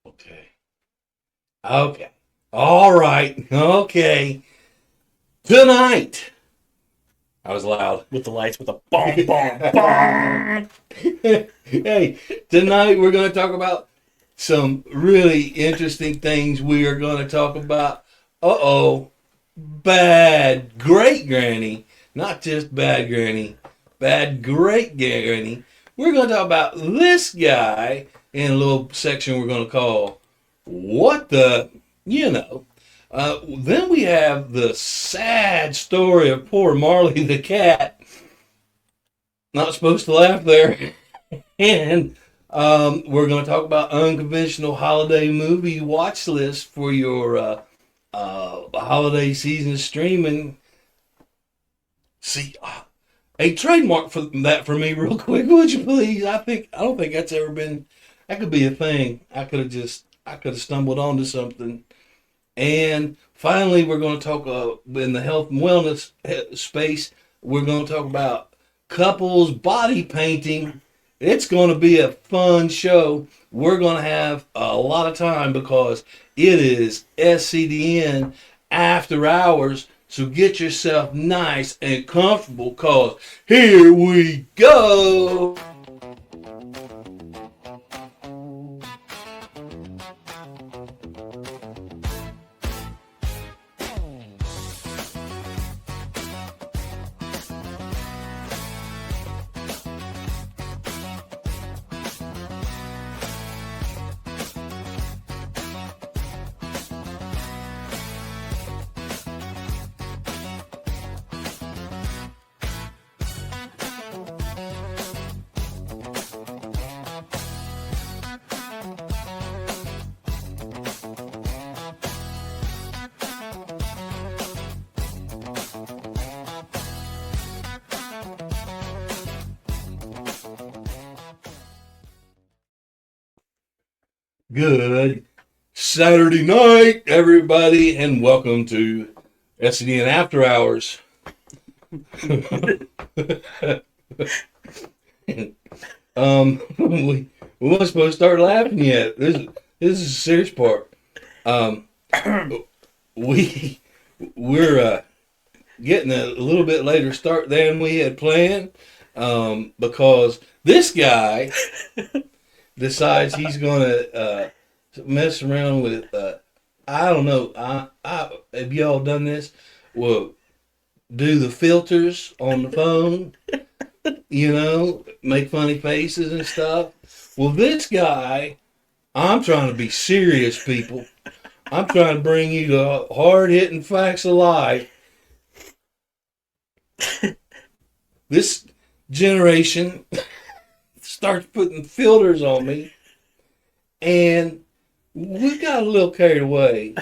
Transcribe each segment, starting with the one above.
Okay. Okay. All right. Okay. Tonight. I was loud. With the lights, with a boom, boom, boom. Hey, tonight we're going to talk about some really interesting things. We are going to talk about, bad great granny. Not just bad granny, bad great granny. We're going to talk about this guy in a little section we're going to call What the, you know. Then we have the sad story of poor Marley the cat. Not supposed to laugh there. And we're going to talk about unconventional holiday movie watch list for your holiday season streaming. See, a trademark for that for me, real quick, would you please? I don't think that's ever been. That could be a thing. I could have stumbled onto something. And finally, we're going to talk in the health and wellness space. We're going to talk about couples body painting. It's going to be a fun show. We're going to have a lot of time because it is SCDN After Hours. So get yourself nice and comfortable because here we go. Good Saturday night, everybody, and welcome to SCDN After Hours. We weren't supposed to start laughing yet. This is a serious part. We're getting a little bit later start than we had planned because this guy decides he's gonna mess around with I don't know. Have y'all done this? Well, do the filters on the phone, make funny faces and stuff. Well, this guy, I'm trying to be serious, people. I'm trying to bring you the hard-hitting facts of life. This generation starts putting filters on me, and we got a little carried away.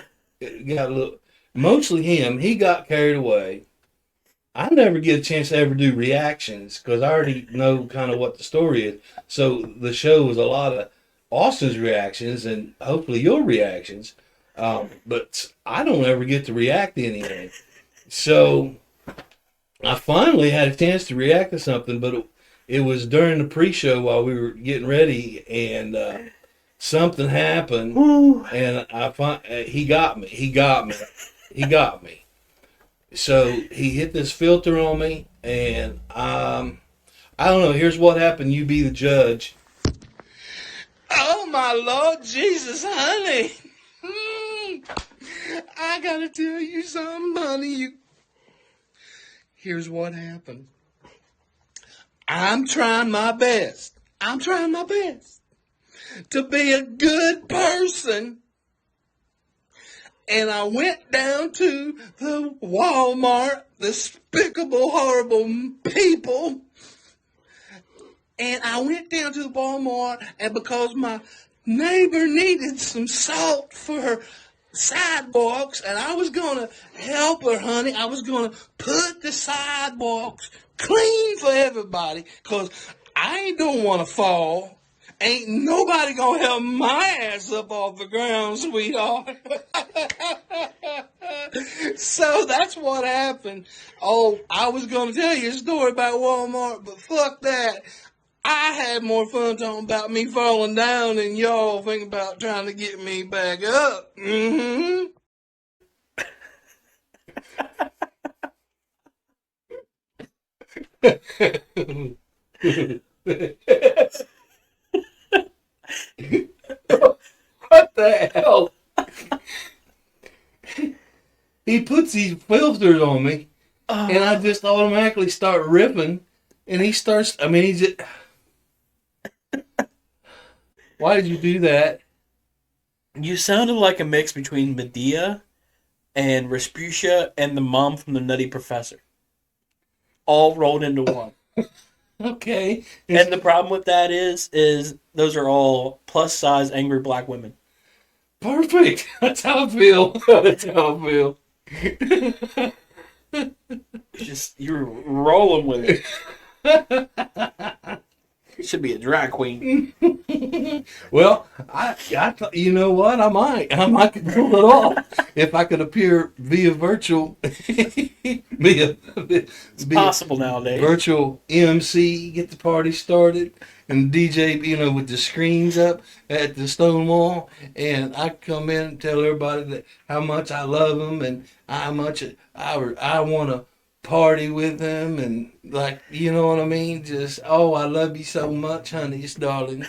Mostly him. He got carried away. I never get a chance to ever do reactions because I already know kind of what the story is. So the show was a lot of Austin's reactions and hopefully your reactions. But I don't ever get to react to anything. So I finally had a chance to react to something, but it was during the pre-show while we were getting ready, and something happened, and he got me. So he hit this filter on me, and I don't know. Here's what happened. You be the judge. Oh my Lord Jesus, honey! I gotta tell you something, honey. Here's what happened. I'm trying my best to be a good person. And I went down to the Walmart, despicable, horrible people. And I went down to the Walmart, and because my neighbor needed some salt for her sidewalks, and I was going to help her, honey. I was going to put the sidewalks clean for everybody, because I don't want to fall. Ain't nobody going to help my ass up off the ground, sweetheart. So that's what happened. Oh, I was going to tell you a story about Walmart, but fuck that. I had more fun talking about me falling down than y'all think about trying to get me back up. Mm-hmm. What the hell? He puts these filters on me, and I just automatically start ripping, and he starts. I mean, he's. Why did you do that? You sounded like a mix between Medea and Respucia and the mom from the Nutty Professor. All rolled into one. Okay. And the problem with that is those are all plus size angry black women. Perfect. That's how I feel. That's how I feel. You're rolling with it. You should be a drag queen. Well, I thought, you know what? I might pull it off if I could appear via virtual, It's possible nowadays. Virtual MC, get the party started, and DJ, with the screens up at the stone wall, and I come in and tell everybody that how much I love them and how much I want to party with them, and you know what I mean? Just, oh, I love you so much, honey, darling.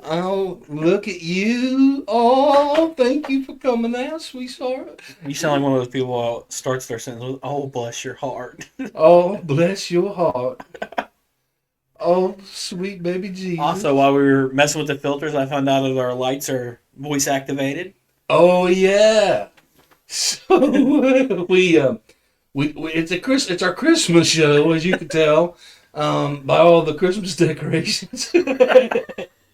Oh, look at you. Oh, thank you for coming out, sweetheart. You sound like one of those people who starts their sentence with, "Oh, bless your heart." Oh, bless your heart. Oh, sweet baby Jesus. Also, while we were messing with the filters, I found out that our lights are voice activated. Oh, yeah. So it's our Christmas show, as you can tell, by all the Christmas decorations.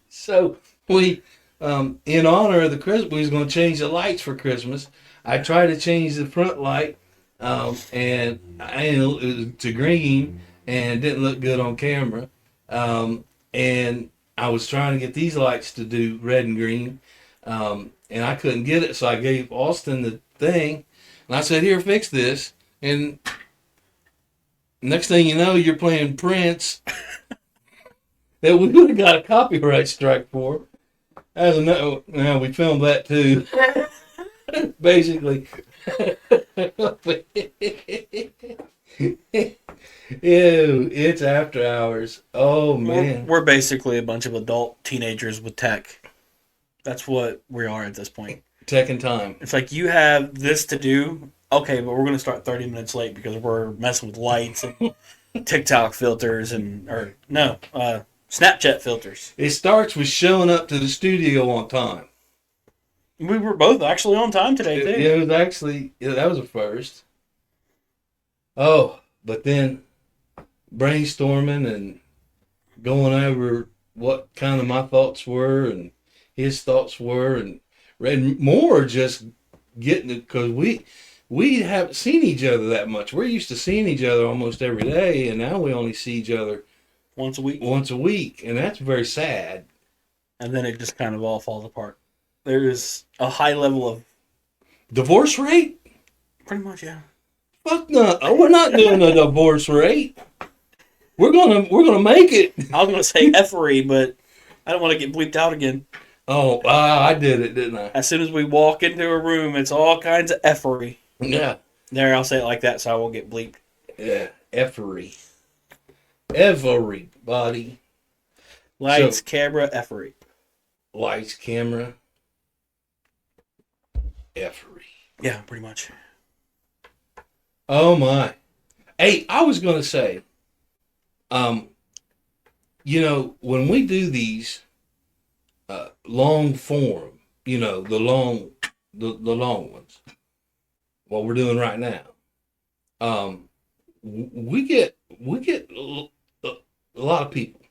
So we, in honor of the Christmas, we was going to change the lights for Christmas. I tried to change the front light, and to green, and it didn't look good on camera. And I was trying to get these lights to do red and green, and I couldn't get it, so I gave Austin the thing, and I said, "Here, fix this." And next thing you know, you're playing Prince that we would have got a copyright strike for. Now we filmed that too. Basically. Ew, it's after hours. Oh man. We're basically a bunch of adult teenagers with tech. That's what we are at this point. Tech and time. It's like, you have this to do. Okay, but we're going to start 30 minutes late because we're messing with lights and TikTok filters Snapchat filters. It starts with showing up to the studio on time. We were both actually on time today, too. It was actually, that was a first. Oh, but then brainstorming and going over what kind of my thoughts were and his thoughts were, and read more, just getting it, because we haven't seen each other that much. We're used to seeing each other almost every day, and now we only see each other once a week, and that's very sad. And then it just kind of all falls apart. There is a high level of divorce rate. Pretty much, yeah. Fuck no! We're not doing a divorce rate. We're gonna make it. I was gonna say effery, but I don't want to get bleeped out again. Oh, I did it, didn't I? As soon as we walk into a room, it's all kinds of effery. Yeah. There, I'll say it like that so I won't get bleeped. Yeah, effery. Everybody. Lights, camera, effery. Lights, camera, effery. Yeah, pretty much. Oh my. Hey, I was gonna say, when we do these long form, the long ones, what we're doing right now, we get a lot of people.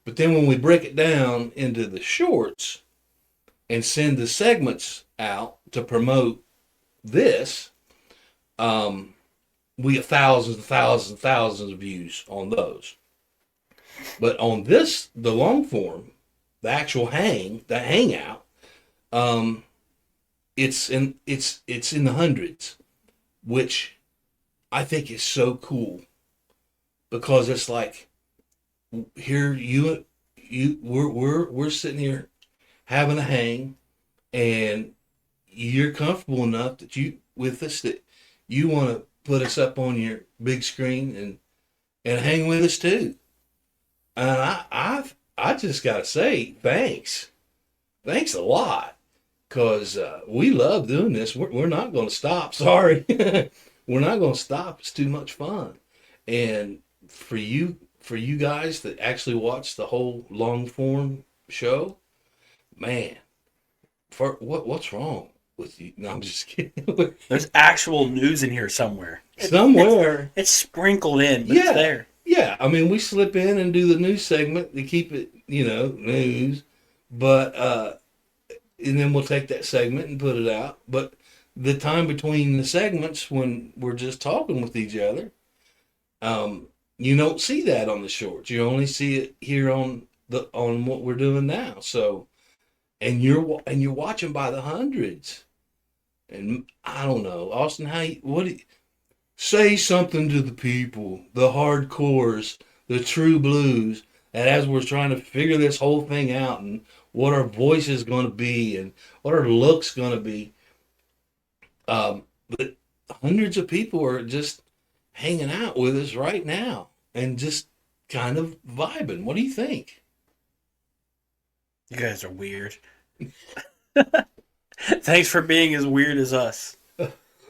But then when we break it down into the shorts and send the segments out to promote this, we get thousands and thousands and thousands of views on those. But on this, the long form, the actual hangout, it's in the hundreds, which I think is so cool, because it's like, here we're sitting here having a hang, and you're comfortable enough that you want to put us up on your big screen and hang with us too. And I just gotta say thanks a lot, because we love doing this. We're not going to stop. Sorry, we're not going to stop. It's too much fun. And for you guys that actually watch the whole long form show, man, what's wrong with you? No, I'm just kidding. There's actual news in here somewhere. It's sprinkled in, but it's there. Yeah, I mean, we slip in and do the news segment to keep it, news, but and then we'll take that segment and put it out. But the time between the segments, when we're just talking with each other, you don't see that on the shorts. You only see it here on what we're doing now. So, and you're watching by the hundreds. And I don't know, Austin, say something to the people, the hardcores, the true blues, that as we're trying to figure this whole thing out and what our voice is going to be and what our look's going to be. But hundreds of people are just hanging out with us right now and just kind of vibing. What do you think? You guys are weird. Thanks for being as weird as us.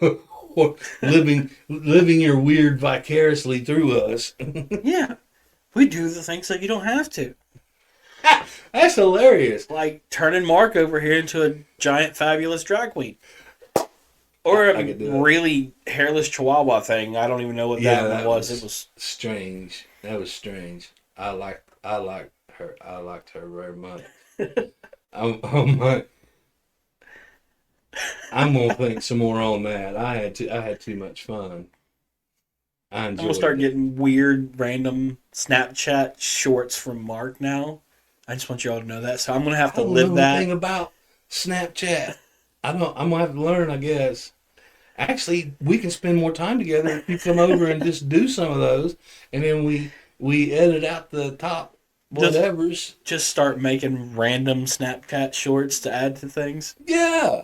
Or living your weird vicariously through us. Yeah. We do the things that you don't have to. That's hilarious. Like turning Mark over here into a giant fabulous drag queen. Or a really hairless chihuahua thing. I don't even know what that one was. It was strange. That was strange. I liked her. I liked her very much. I'm gonna think some more on that. I had too much fun. I'm gonna start getting weird, random Snapchat shorts from Mark now. I just want you all to know that. So I'm gonna have to live that. Anything about Snapchat? I'm gonna have to learn, I guess. Actually, we can spend more time together if you come over and just do some of those, and then we edit out the top whatevers. Just start making random Snapchat shorts to add to things. Yeah.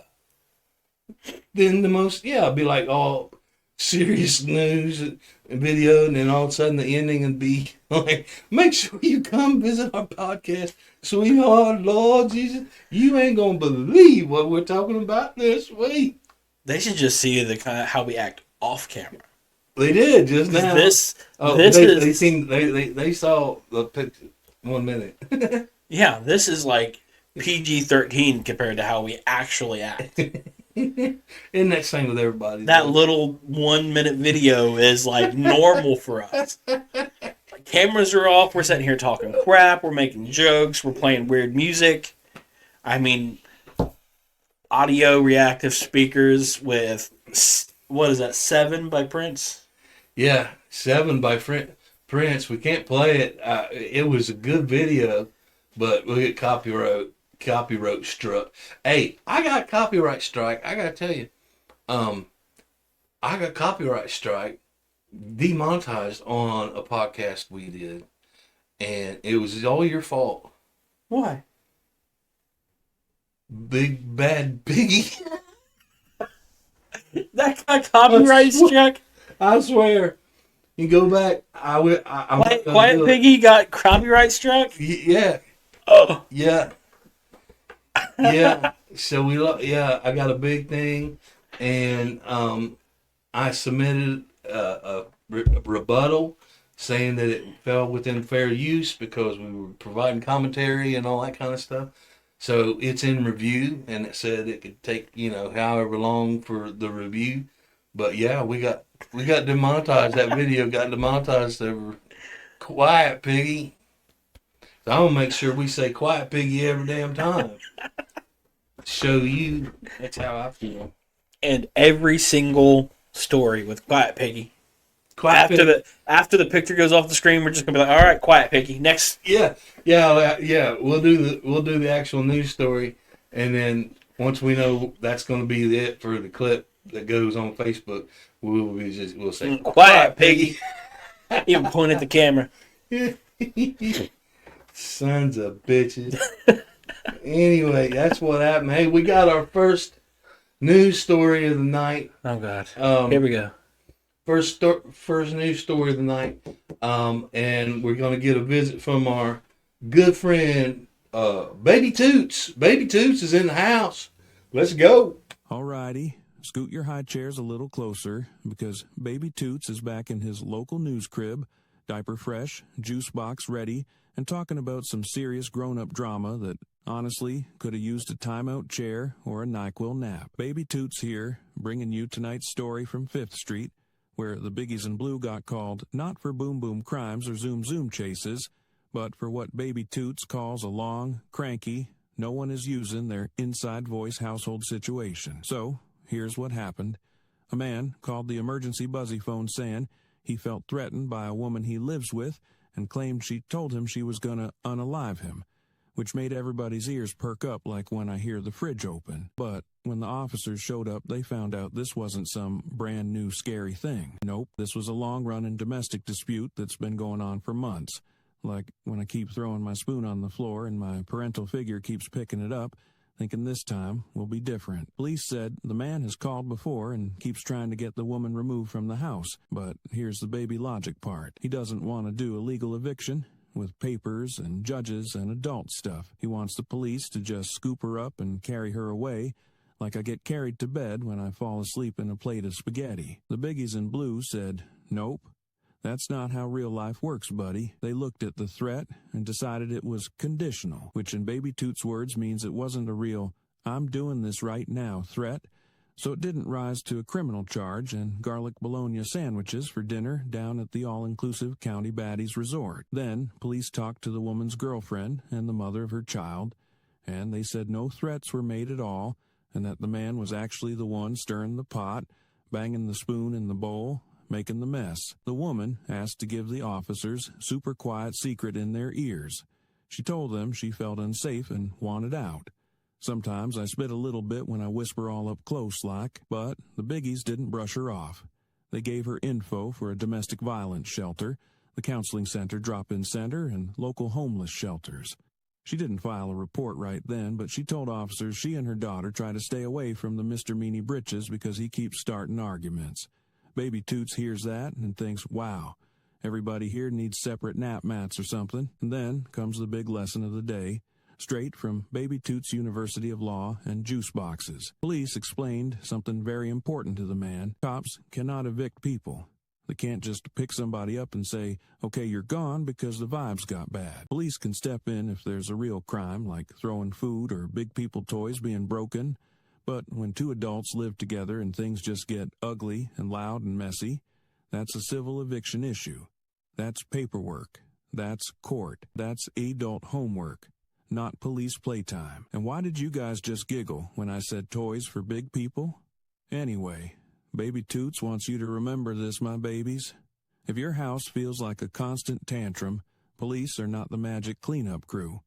Then I'll be like all serious news and video, and then all of a sudden the ending would be like, make sure you come visit our podcast, sweetheart, Lord Jesus, you ain't gonna believe what we're talking about this week. They should just see the kind of how we act off camera. They did just now. They saw the picture 1 minute. Yeah, this is like PG-13 compared to how we actually act. Isn't that same with everybody? That little 1 minute video is like normal for us. Like, cameras are off. We're sitting here talking crap. We're making jokes. We're playing weird music. I mean, audio reactive speakers with, what is that, 7 by Prince? Yeah, 7 by Prince. We can't play it. It was a good video, but we'll get copyright struck. Hey, I got copyright strike. I gotta tell you, I got copyright strike, demonetized on a podcast we did, and it was all your fault. Why? Big bad piggy. That got copyright struck. I swear. You go back. Quiet Piggy got copyright struck. Yeah. Oh. Yeah. Yeah. So I got a big thing, and I submitted a rebuttal saying that it fell within fair use because we were providing commentary and all that kind of stuff. So it's in review, and it said it could take, however long for the review. But yeah, we got demonetized. That video got demonetized over Quiet Piggy. So I'm gonna make sure we say Quiet Piggy every damn time. Show you that's how I feel. And every single story with Quiet Piggy. After the picture goes off the screen, we're just gonna be like, all right, Quiet Piggy, next. Yeah. We'll do the actual news story, and then once we know that's gonna be it for the clip that goes on Facebook, we'll say Quiet Piggy. Even point at the camera. Sons of bitches. Anyway, that's what happened. Hey, we got our first news story of the night. Oh, God. Here we go. First news story of the night. And we're going to get a visit from our good friend, Baby Toots. Baby Toots is in the house. Let's go. Alrighty. Scoot your high chairs a little closer because Baby Toots is back in his local news crib, diaper fresh, juice box ready, and talking about some serious grown-up drama that, honestly, could have used a timeout chair or a NyQuil nap. Baby Toots here, bringing you tonight's story from 5th Street, where the biggies in blue got called not for boom-boom crimes or zoom-zoom chases, but for what Baby Toots calls a long, cranky, no one is using their inside voice household situation. So, here's what happened. A man called the emergency buzzy phone saying he felt threatened by a woman he lives with and claimed she told him she was gonna unalive him, which made everybody's ears perk up like when I hear the fridge open. But when the officers showed up, they found out this wasn't some brand new scary thing. Nope, this was a long-running domestic dispute that's been going on for months. Like when I keep throwing my spoon on the floor and my parental figure keeps picking it up, thinking this time will be different. Police said the man has called before and keeps trying to get the woman removed from the house. But here's the baby logic part. He doesn't want to do a legal eviction with papers and judges and adult stuff. He wants the police to just scoop her up and carry her away like I get carried to bed when I fall asleep in a plate of spaghetti. The biggies in blue said, nope. That's not how real life works, buddy. They looked at the threat and decided it was conditional, which in Baby Toots' words means it wasn't a real, I'm doing this right now threat, so it didn't rise to a criminal charge and garlic bologna sandwiches for dinner down at the all-inclusive County Baddies Resort. Then, police talked to the woman's girlfriend and the mother of her child, and they said no threats were made at all, and that the man was actually the one stirring the pot, banging the spoon in the bowl, making the mess. The woman asked to give the officers super quiet secret in their ears. She told them she felt unsafe and wanted out. Sometimes I spit a little bit when I whisper all up close like, but the biggies didn't brush her off. They gave her info for a domestic violence shelter, the counseling center drop-in center, and local homeless shelters. She didn't file a report right then, but she told officers she and her daughter try to stay away from the Mr. Meanie Britches because he keeps starting arguments. Baby Toots hears that and thinks, wow, everybody here needs separate nap mats or something. And then comes the big lesson of the day, straight from Baby Toots University of Law and juice boxes. Police explained something very important to the man. Cops cannot evict people. They can't just pick somebody up and say, okay, you're gone because the vibes got bad. Police can step in if there's a real crime, like throwing food or big people toys being broken. But when two adults live together and things just get ugly and loud and messy, that's a civil eviction issue. That's paperwork. That's court. That's adult homework, not police playtime. And why did you guys just giggle when I said toys for big people? Anyway, Baby Toots wants you to remember this, my babies. If your house feels like a constant tantrum, police are not the magic cleanup crew.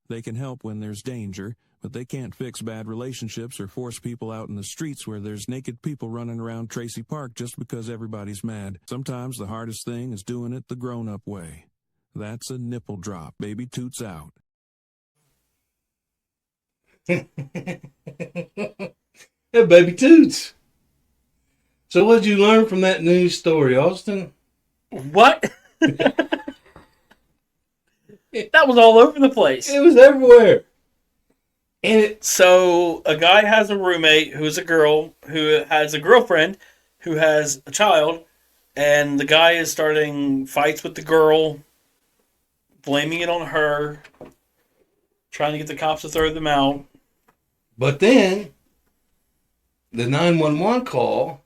They can help when there's danger, but they can't fix bad relationships or force people out in the streets where there's naked people running around Tracy Park just because everybody's mad. Sometimes the hardest thing is doing it the grown-up way. That's a nipple drop. Baby Toots out. Hey, Baby Toots. So what did you learn from that news story, Austin? What? That was all over the place. It was everywhere. And So a guy has a roommate who's a girl who has a girlfriend who has a child, and the guy is starting fights with the girl, blaming it on her, trying to get the cops to throw them out. But then, the 911 call,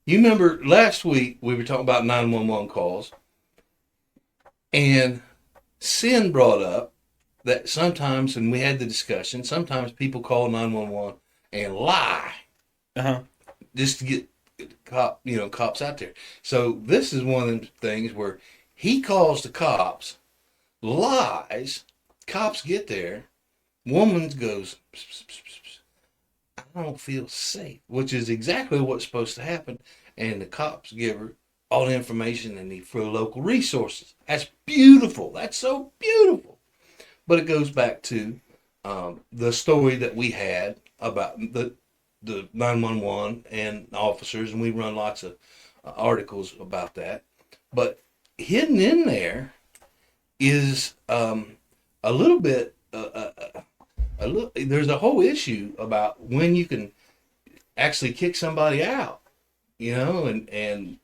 you remember last week we were talking about 911 calls, and Sin brought up that sometimes, and we had the discussion, sometimes people call 911 and lie. Just to get cops out there. So this is one of the things where he calls the cops, lies, cops get there, woman goes, pss, pss, pss, pss, I don't feel safe, which is exactly what's supposed to happen. And the cops give her all the information they need for local resources. That's beautiful. That's so beautiful. But it goes back to the story that we had about the 911 and officers, and we run lots of articles about that. But hidden in there is a little bit, there's a whole issue about when you can actually kick somebody out, and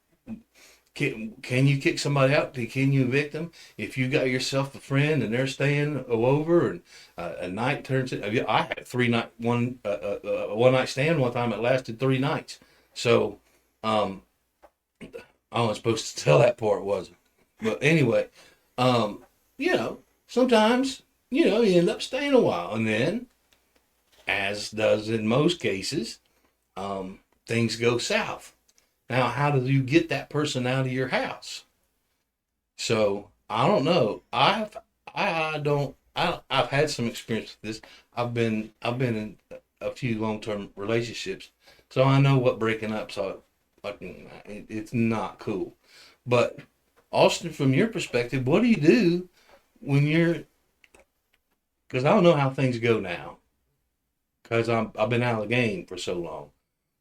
can you kick somebody out? Can you evict them? If you got yourself a friend and they're staying over and a night turns in, I had one night stand one time. It lasted 3 nights. So, I wasn't supposed to tell that part, was I? But anyway, sometimes, you end up staying a while, and then, as does in most cases, things go south. Now, how do you get that person out of your house? So I don't know. I've had some experience with this. I've been in a few long-term relationships, so I know what breaking up. So it's not cool. But Austin, from your perspective, what do you do when you're? Because I don't know how things go now. Because I've been out of the game for so long.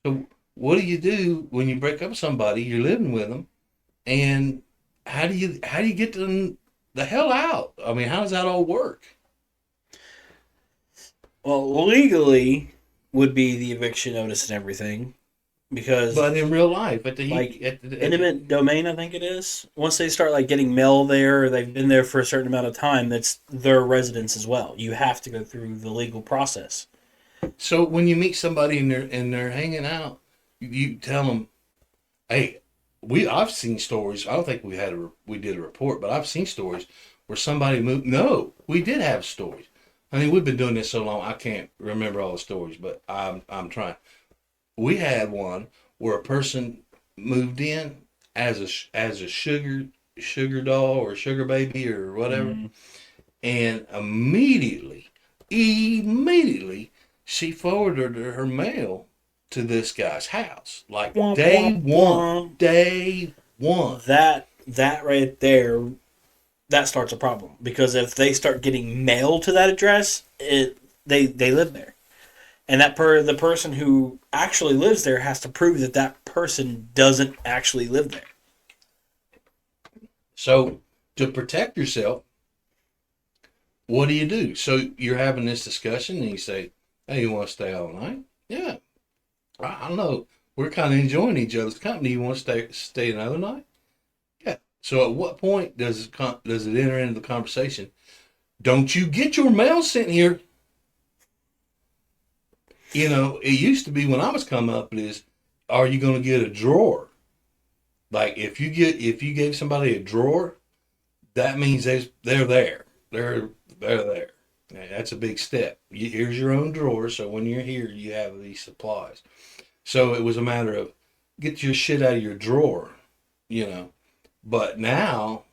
So what do you do when you break up with somebody? You're living with them, and how do you get them the hell out? I mean, how does that all work? Well, legally would be the eviction notice and everything, because but in real life, intimate domain, I think it is. Once they start getting mail there, or they've been there for a certain amount of time, that's their residence as well. You have to go through the legal process. So when you meet somebody and they're hanging out, you tell them, "Hey, I've seen stories. I don't think we did a report, but I've seen stories where somebody moved. No, we did have stories. I mean, we've been doing this so long, I can't remember all the stories, but I'm trying. We had one where a person moved in as a sugar doll or sugar baby or whatever, and immediately she forwarded her mail to this guy's house, like day one. That right there, that starts a problem, because if they start getting mail to that address, they live there, and the person who actually lives there has to prove that person doesn't actually live there. So to protect yourself, what do you do? So you're having this discussion, and you say, "Hey, you want to stay all night?" Yeah. I don't know. We're kind of enjoying each other's company. You want to stay another night? Yeah. So at what point does it enter into the conversation? Don't you get your mail sent here? It used to be when I was coming up, it is, are you going to get a drawer? Like if you gave somebody a drawer, that means they're there. They're there. That's a big step. Here's your own drawer, so when you're here, you have these supplies. So it was a matter of get your shit out of your drawer, But now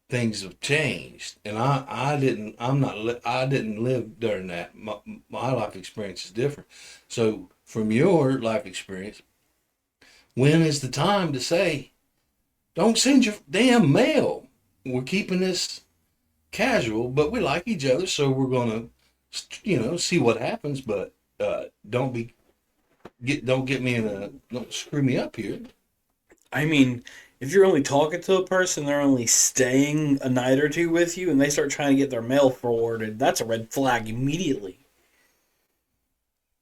things have changed, and I didn't live during that. My life experience is different. So from your life experience, when is the time to say, don't send your damn mail? We're keeping this casual, but we like each other, so we're gonna, see what happens. But don't screw me up here. I mean, if you're only talking to a person, they're only staying a night or two with you, and they start trying to get their mail forwarded, that's a red flag immediately.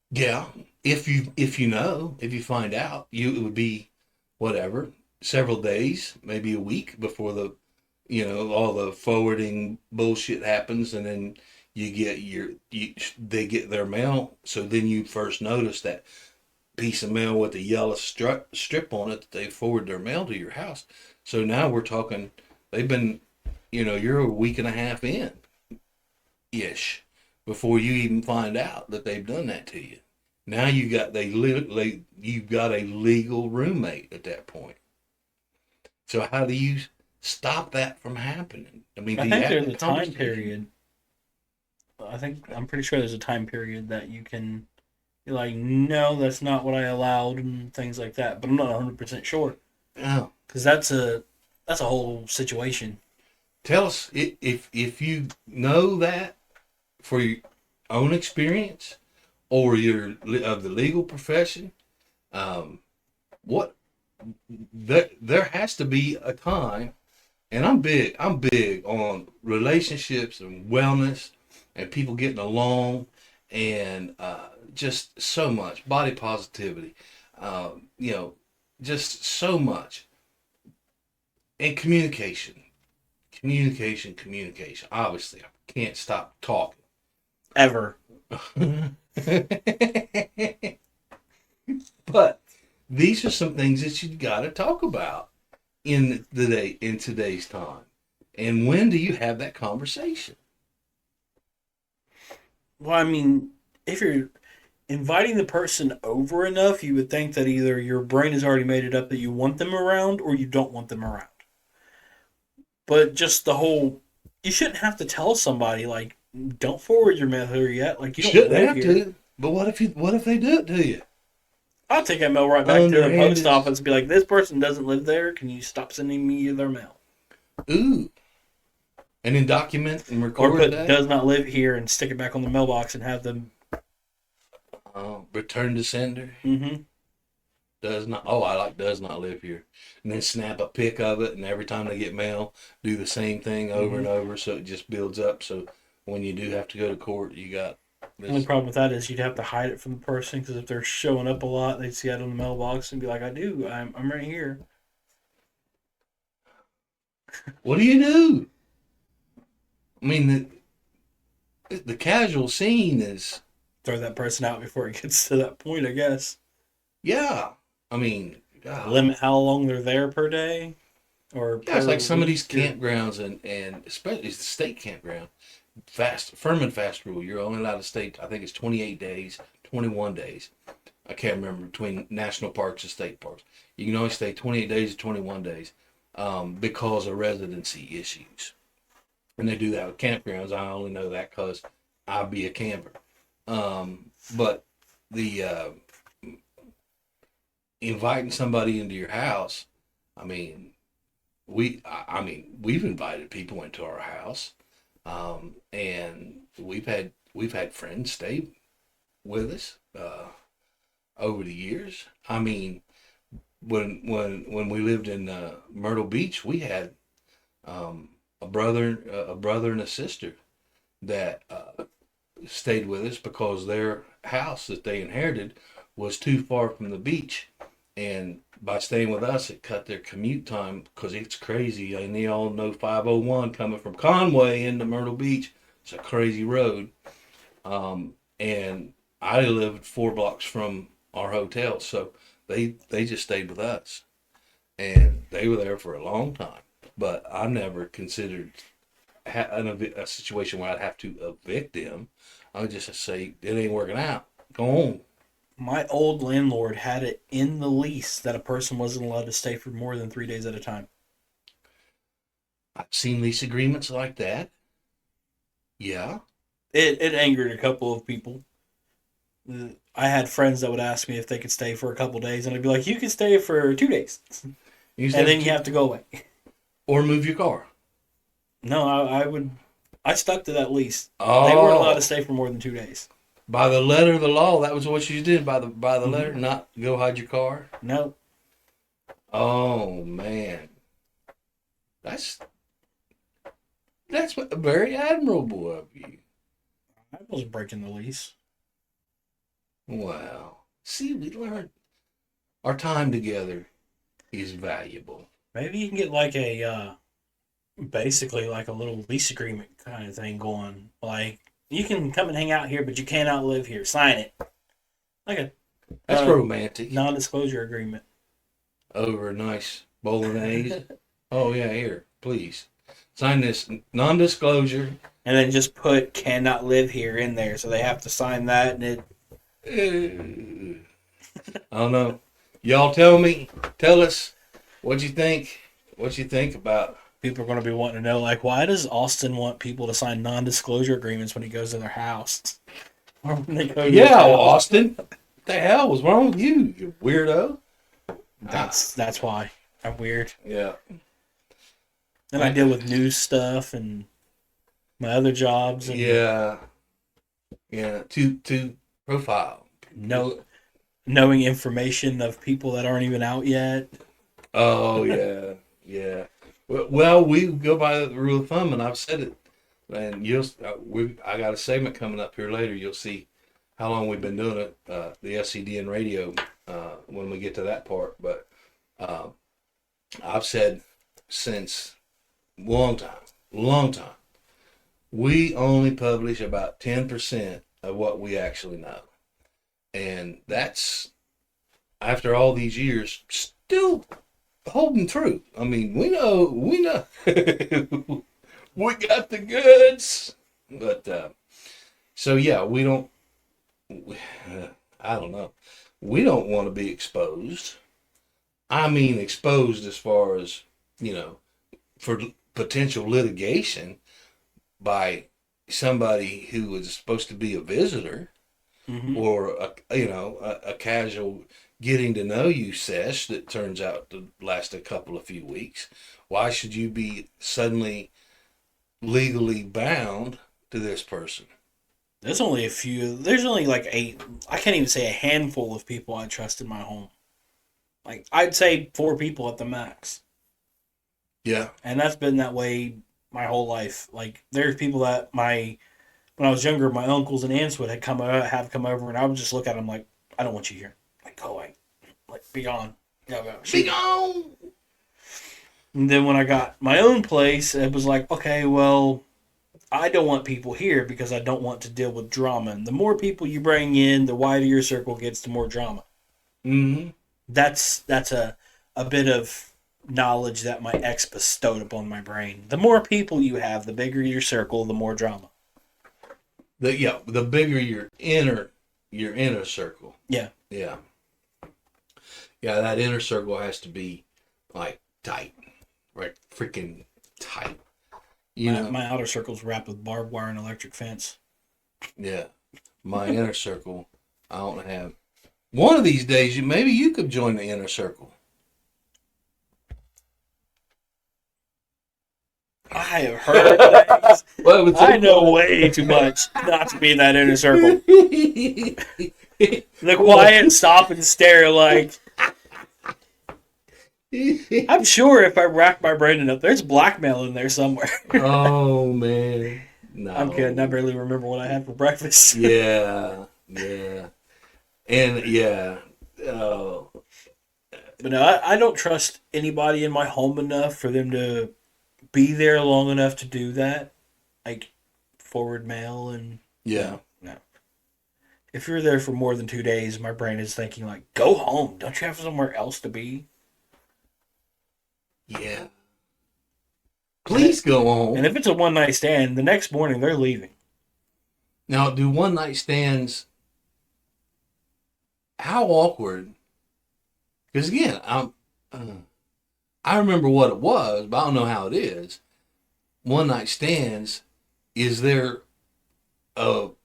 Yeah, if you find out, it would be whatever, several days, maybe a week before all the forwarding bullshit happens, and then they get their mail. So then you first notice that piece of mail with the yellow strip on it that they forward their mail to your house. So now we're talking, they've been, you're a week and a half in ish before you even find out that they've done that to you. Now you've got a legal roommate at that point. So how do you stop that from happening? I mean, I think there's a time period. I'm pretty sure there's a time period that you can be like, no, that's not what I allowed, and things like that. But I'm not 100% sure. Oh, because that's a whole situation. Tell us if you know that, for your own experience or your of the legal profession, what there has to be a time, and I'm big on relationships and wellness and people getting along and just so much body positivity, just so much, and communication. Obviously, I can't stop talking. Ever. But these are some things that you got to talk about in today's time. And when do you have that conversation? Well, I mean, if you're inviting the person over enough, you would think that either your brain has already made it up that you want them around or you don't want them around. But just you shouldn't have to tell somebody, like, don't forward your mail here yet. Like, you don't Shouldn't live have here. to. But what if they do it to you? I'll take that mail right back to the Underhanded. post office and be like, this person doesn't live there. Can you stop sending me their mail? Ooh. And then document and Or record put that? does not live here and stick it back on the mailbox and have them. Return to sender. Mm-hmm. Does not. Oh, I like does not live here. And then snap a pic of it, and every time they get mail, do the same thing over and over, so it just builds up. So when you do have to go to court, you got The only this. problem with that is you'd have to hide it from the person, because if they're showing up a lot, they'd see it on the mailbox and be like, I'm right here. What do you do? I mean, the casual scene is, Throw that person out before it gets to that point, I guess. yeah. I mean, God. Limit how long they're there per day? Or Yeah, it's per like some of these week, or- campgrounds, and especially the state campground, firm and fast rule. You're only allowed to stay, I think it's 28 days, 21 days. I can't remember, between national parks and state parks. You can only stay 28 days or 21 days because of residency issues. And they do that with campgrounds. I only know that because I'll be a camper. But the inviting somebody into your house, I mean, we've invited people into our house, and we've had friends stay with us over the years. I mean, when we lived in Myrtle Beach, we had a brother and a sister that stayed with us because their house that they inherited was too far from the beach, and by staying with us, it cut their commute time, because it's crazy. And you all know 501 coming from Conway into Myrtle Beach. It's a crazy road. And I lived 4 blocks from our hotel, so they just stayed with us, and they were there for a long time. But I never considered a situation where I'd have to evict them. I would just say, it ain't working out. Go on. My old landlord had it in the lease that a person wasn't allowed to stay for more than 3 days at a time. I've seen lease agreements like that. Yeah. It angered a couple of people. I had friends that would ask me if they could stay for a couple days, and I'd be like, you can stay for 2 days. And then you have to go away. Or move your car. No, I stuck to that lease. Oh. They weren't allowed to stay for more than 2 days. By the letter of the law, that was what you did, by the letter, not go hide your car. No. Oh man, that's very admirable of you. I was breaking the lease. Wow. See, we learned our time together is valuable. Maybe you can get like basically like a little lease agreement kind of thing going. Like, you can come and hang out here, but you can't outlive here. Sign it. Like That's romantic. non-disclosure agreement. Over a nice bolognese. Oh yeah, here, please sign this non-disclosure. And then just put "cannot live here" in there, so they have to sign that. And I don't know. Y'all tell us what you think. What you think about. people are going to be wanting to know, like, why does Austin want people to sign non-disclosure agreements when he goes to their house? Or when they go to his Yeah, house? Austin. What the hell was wrong with you, you weirdo? That's why I'm weird. Yeah. And I deal with news stuff and my other jobs. And Yeah. Yeah, to profile. Knowing information of people that aren't even out yet. Oh yeah, yeah. Well, we go by the rule of thumb, and I've said it. And I got a segment coming up here later. You'll see how long we've been doing it. The SCDN Radio. When we get to that part, but I've said since long time. We only publish about 10% of what we actually know. And that's, after all these years, still holding true. I mean, we know, we got the goods. But, so yeah, I don't know. We don't want to be exposed. I mean, exposed as far as, for potential litigation by somebody who was supposed to be a visitor, or a casual getting to know you sesh that turns out to last a few weeks. Why should you be suddenly legally bound to this person? There's only like I can't even say a handful of people I trust in my home. Like, I'd say 4 people at the max. Yeah. And that's been that way my whole life. Like, there's people that when I was younger, my uncles and aunts would have come over, and I would just look at them like, I don't want you here. Like, go away. Like, be gone. Go. Be gone! And then when I got my own place, it was like, okay, well, I don't want people here because I don't want to deal with drama. And the more people you bring in, the wider your circle gets, the more drama. Mm-hmm. That's a bit of knowledge that my ex bestowed upon my brain. The more people you have, the bigger your circle, the more drama. The bigger your inner circle. Yeah. Yeah. Yeah, that inner circle has to be like tight. Right, freaking tight. My outer circle's wrapped with barbed wire and electric fence. Yeah. My inner circle, I don't have. One of these days, maybe you could join the inner circle. I have heard things. I know way too much not to be in that inner circle. The quiet stop and stare, like, I'm sure if I rack my brain enough, there's blackmail in there somewhere. Oh, man. No. I'm kidding. I barely remember what I had for breakfast. Yeah. And, yeah. But no, I don't trust anybody in my home enough for them to be there long enough to do that. Like, forward mail and... Yeah. No. If you're there for more than 2 days, my brain is thinking, like, go home. Don't you have somewhere else to be? Yeah. Please go home. And if it's a one-night stand, the next morning they're leaving. Now, do one-night stands... How awkward... Because, again, I remember what it was, but I don't know how it is. One-night stands, is there an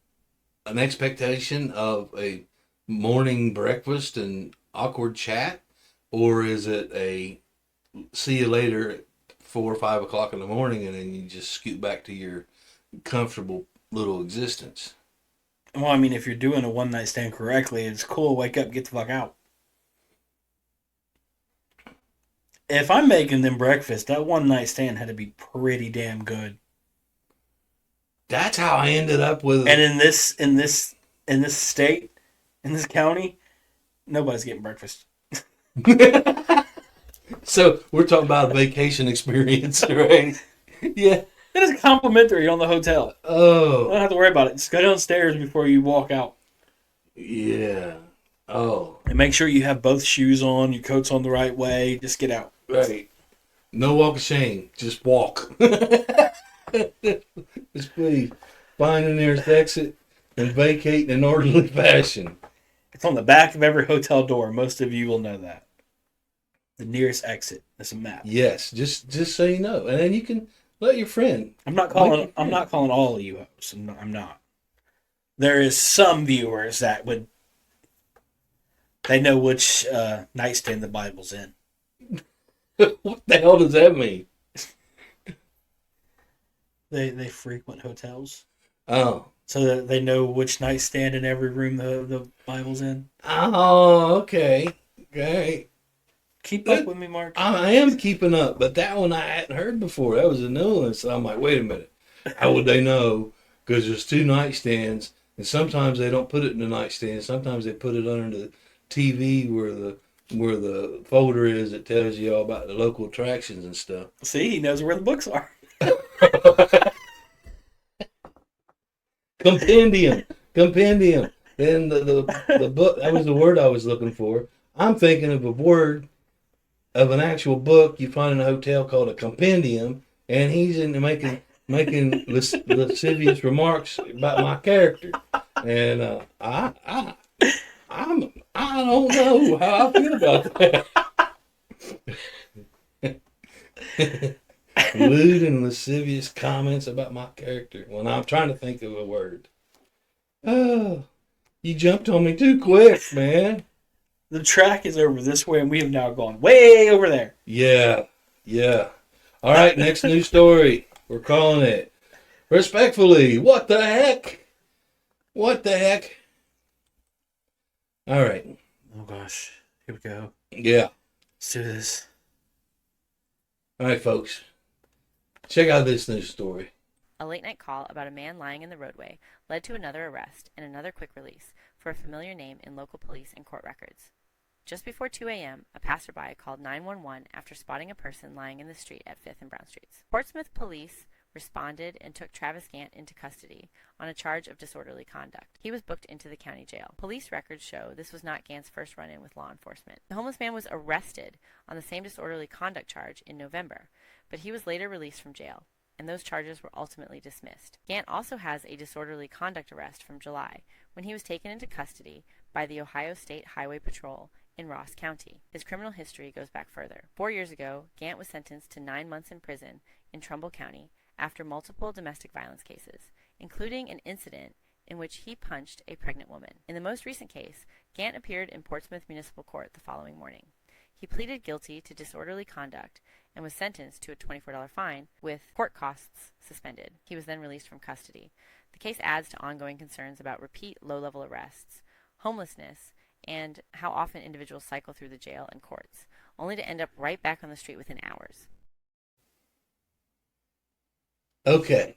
expectation of a morning breakfast and awkward chat? Or is it a see you later at 4 or 5 o'clock in the morning and then you just scoot back to your comfortable little existence? Well, I mean, if you're doing a one-night stand correctly, it's cool. Wake up, get the fuck out. If I'm making them breakfast, that one-night stand had to be pretty damn good. That's how I ended up with. And in this state, in this county, nobody's getting breakfast. So we're talking about a vacation experience, right? Yeah. It is complimentary on the hotel. Oh. You don't have to worry about it. Just go downstairs before you walk out. Yeah. Oh. And make sure you have both shoes on, your coat's on the right way. Just get out. Right. No walk of shame. Just walk. Just please find the nearest exit and vacate in an orderly fashion. It's on the back of every hotel door. Most of you will know that. The nearest exit. That's a map. Yes, just so you know, and then you can let your friend. I'm not calling all of you hosts. I'm not. There is some viewers that would. They know which nightstand the Bible's in. What the hell does that mean? They frequent hotels. Oh, So that they know which nightstand in every room the Bible's in. Oh, okay. Okay. Keep up with me, Mark. I am keeping up, but that one I hadn't heard before. That was a new one. So I'm like, wait a minute. How would they know? Because there's 2 nightstands, and sometimes they don't put it in the nightstand. Sometimes they put it under the TV where the folder is that tells you all about the local attractions and stuff. See, he knows where the books are. Compendium. Then the book, that was the word I was looking for. I'm thinking of a word of an actual book you find in a hotel called a compendium, and he's into making lascivious remarks about my character, and I don't know how I feel about that. Lewd and lascivious comments about my character when I'm trying to think of a word. Oh, you jumped on me too quick, man. The track is over this way, and we have now gone way over there. Yeah. All right, next news story. We're calling it Respectfully. What the heck? All right. Oh, gosh. Here we go. Yeah. Let's do this. All right, folks. Check out this news story. A late-night call about a man lying in the roadway led to another arrest and another quick release for a familiar name in local police and court records. Just before 2 a.m., a passerby called 911 after spotting a person lying in the street at 5th and Brown Streets. Portsmouth police responded and took Travis Gant into custody on a charge of disorderly conduct. He was booked into the county jail. Police records show this was not Gant's first run-in with law enforcement. The homeless man was arrested on the same disorderly conduct charge in November, but he was later released from jail, and those charges were ultimately dismissed. Gant also has a disorderly conduct arrest from July, when he was taken into custody by the Ohio State Highway Patrol in Ross County. His criminal history goes back further. 4 years ago, Gant was sentenced to 9 months in prison in Trumbull County after multiple domestic violence cases, including an incident in which he punched a pregnant woman. In the most recent case, Gant appeared in Portsmouth Municipal Court the following morning. He pleaded guilty to disorderly conduct and was sentenced to a $24 fine with court costs suspended. He was then released from custody. The case adds to ongoing concerns about repeat low-level arrests, homelessness, and how often individuals cycle through the jail and courts, only to end up right back on the street within hours. Okay.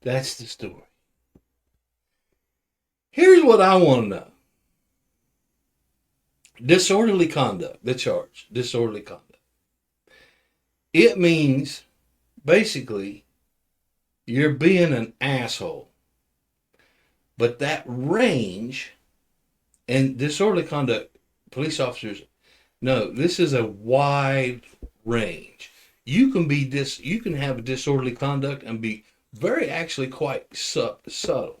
That's the story. Here's what I want to know. Disorderly conduct, the charge, disorderly conduct. It means, basically, you're being an asshole. But that range, and disorderly conduct, police officers, no, this is a wide range. You can have a disorderly conduct and be very actually quite subtle.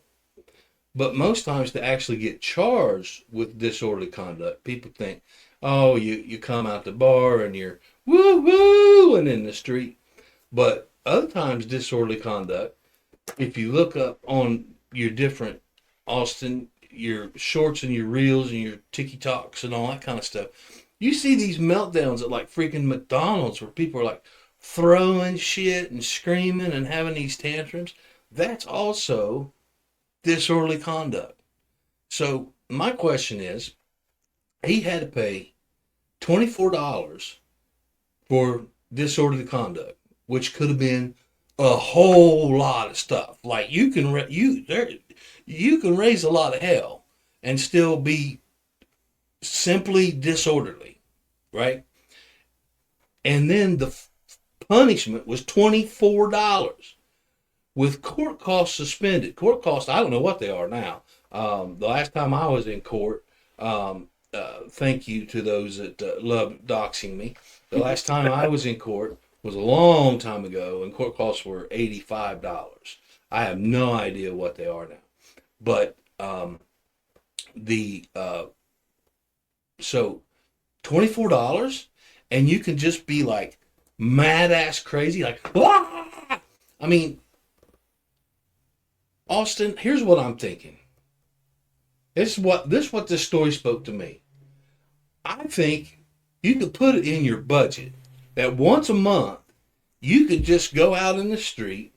But most times to actually get charged with disorderly conduct, people think, oh, you come out the bar and you're woo and in the street. But other times disorderly conduct, if you look up on your different Austin, your shorts and your reels and your TikToks and all that kind of stuff, you see these meltdowns at like freaking McDonald's where people are like throwing shit and screaming and having these tantrums. That's also disorderly conduct. So my question is, he had to pay $24 for disorderly conduct, which could have been a whole lot of stuff. Like you can raise a lot of hell and still be simply disorderly, right? And then the punishment was $24 with court costs suspended. Court costs, I don't know what they are now. The last time I was in court, thank you to those that love doxing me. The last time I was in court was a long time ago, and court costs were $85. I have no idea what they are now. But so $24, and you can just be like mad ass crazy, like, wah! I mean, Austin, here's what I'm thinking. This is what this story spoke to me. I think you could put it in your budget that once a month you could just go out in the street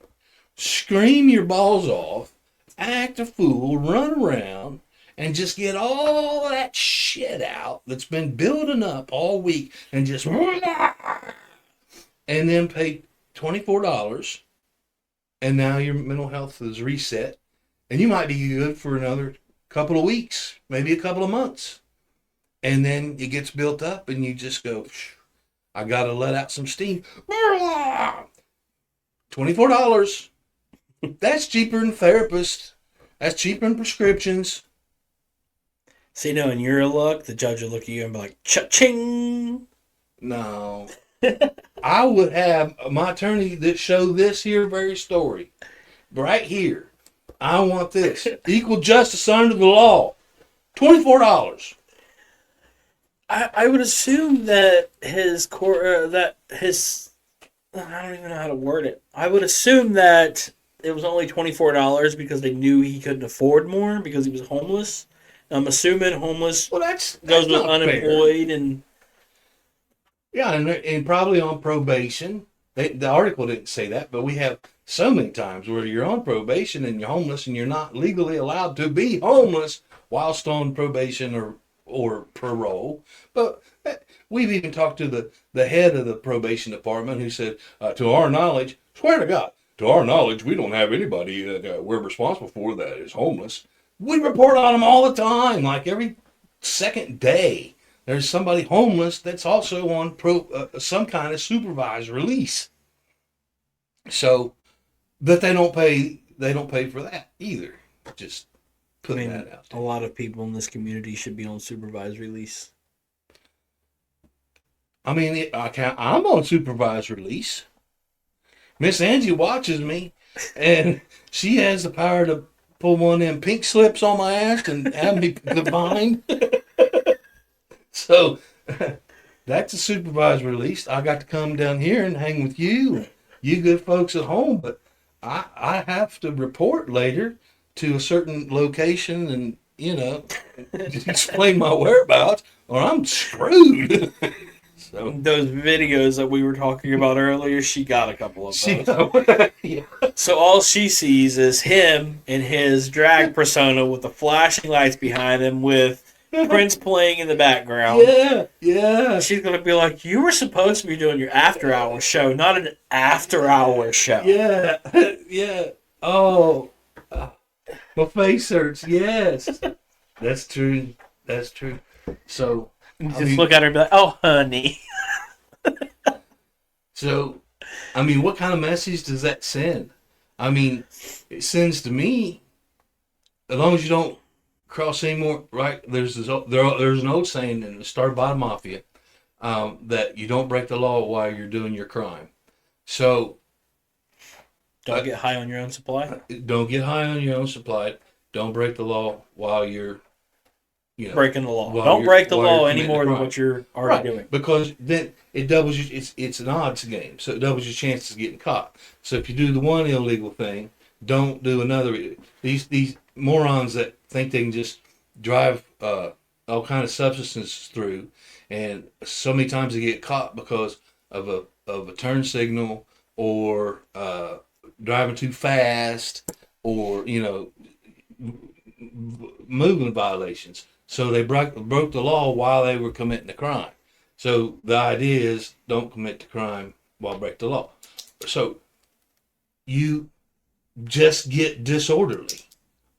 scream your balls off, act a fool, run around, and just get all that shit out that's been building up all week and just, and then pay $24, and now your mental health is reset, and you might be good for another couple of weeks, maybe a couple of months, and then it gets built up and you just go, I gotta let out some steam. $24. That's cheaper than therapist. That's cheaper than prescriptions. See, no, in your luck, the judge will look at you and be like, cha-ching! No. I would have my attorney that show this here very story. Right here. I want this. Equal justice under the law. $24. I would assume that I don't even know how to word it. I would assume that it was only $24 because they knew he couldn't afford more because he was homeless. I'm assuming homeless that's goes with not unemployed fair. and Yeah, and probably on probation. The article didn't say that, but we have so many times where you're on probation and you're homeless and you're not legally allowed to be homeless whilst on probation or parole. But we've even talked to the head of the probation department who said, to our knowledge, swear to God, to our knowledge, we don't have anybody that we're responsible for that is homeless. We report on them all the time, like every second day. There's somebody homeless that's also on some kind of supervised release. So, but they don't pay for that either. Just putting that out there. A lot of people in this community should be on supervised release. I mean, I'm on supervised release. Miss Angie watches me, and she has the power to pull one of them pink slips on my ass and have me confined. So that's a supervised release. I got to come down here and hang with you good folks at home, but I have to report later to a certain location and, explain my whereabouts or I'm screwed. So those videos that we were talking about earlier, she got a couple of those. Yeah. So all she sees is him in his drag persona with the flashing lights behind him with Prince playing in the background. Yeah. She's going to be like, you were supposed to be doing your after hours show, not an after hours show. Yeah. Oh, my face hurts. Yes. That's true. So, Look at her and be like, oh, honey. So, what kind of message does that send? It sends to me, as long as you don't cross any more, right? There's an old saying, and it started by the mafia, that you don't break the law while you're doing your crime. So, Don't get high on your own supply. Don't get high on your own supply. Don't break the law while you're, breaking the law. Don't break the law any more than what you're already doing. Because then it doubles your, it's an odds game, so it doubles your chances of getting caught. So if you do the one illegal thing, don't do another. These morons that think they can just drive all kind of substances through, and so many times they get caught because of a turn signal or driving too fast or moving violations. So they broke the law while they were committing the crime. So the idea is don't commit the crime while break the law. So you just get disorderly.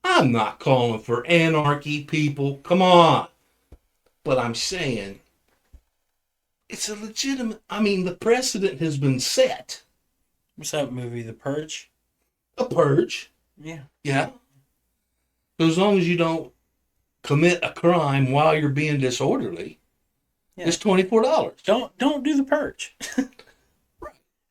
I'm not calling for anarchy, people. Come on. But I'm saying it's a legitimate, the precedent has been set. What's that movie, The Purge? A purge. Yeah. Yeah. As long as you don't commit a crime while you're being disorderly, it's $24. Don't do the purge.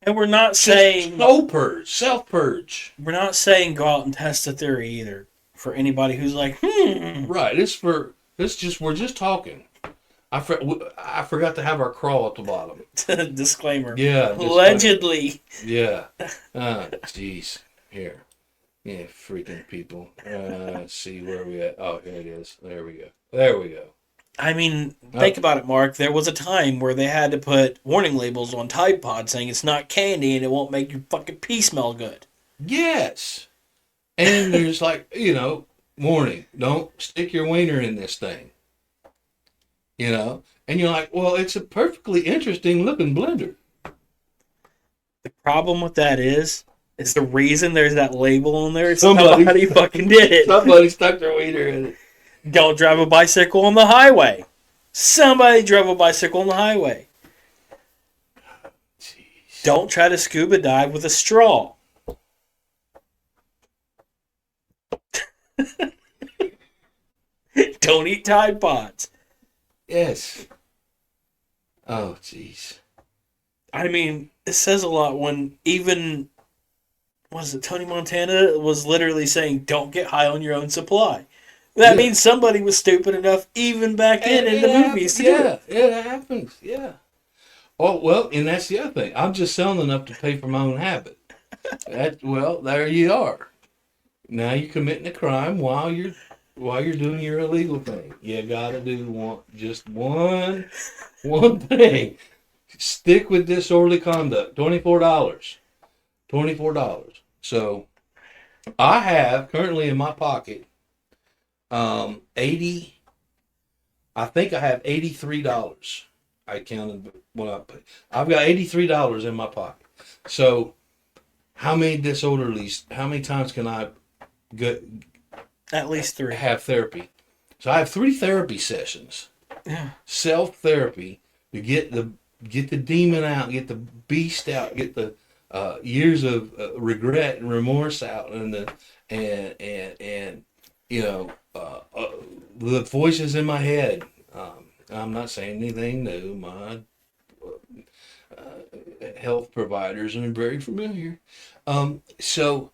And we're not saying no purge, self-purge. We're not saying go out and test the theory either. For anybody who's like, Right. We're just talking. I forgot to have our crawl at the bottom. Disclaimer. Yeah. Allegedly. Yeah. Jeez. Here. Yeah, freaking people. Let's see where we at. Oh, here it is. There we go. Think about it, Mark. There was a time where they had to put warning labels on Tide Pod saying it's not candy and it won't make your fucking pee smell good. Yes. And there's like, warning, don't stick your wiener in this thing. And you're like, well, it's a perfectly interesting looking blender. The problem with that is the reason there's that label on there. Somebody fucking did it. Somebody stuck their wiener in it. Don't drive a bicycle on the highway. Somebody drove a bicycle on the highway. Jeez. Don't try to scuba dive with a straw. Don't eat Tide Pods. Yes. Oh, jeez. I mean, it says a lot when even, Tony Montana was literally saying, don't get high on your own supply. That means somebody was stupid enough, even back in the movies, to do it. Yeah, it happens, yeah. Oh, well, and that's the other thing. I'm just selling enough to pay for my own habit. There you are. Now you're committing a crime while you're doing your illegal thing. You gotta do just one thing. Stick with disorderly conduct. $24. So I have currently in my pocket 80. I think I have $83. I counted when I paid. I've got $83 in my pocket. So how many times can I get? At least 3. Have therapy. So I have 3 therapy sessions. Yeah. Self-therapy to get the demon out, get the beast out, get the years of regret and remorse out, and the voices in my head. I'm not saying anything new. My health providers are very familiar. So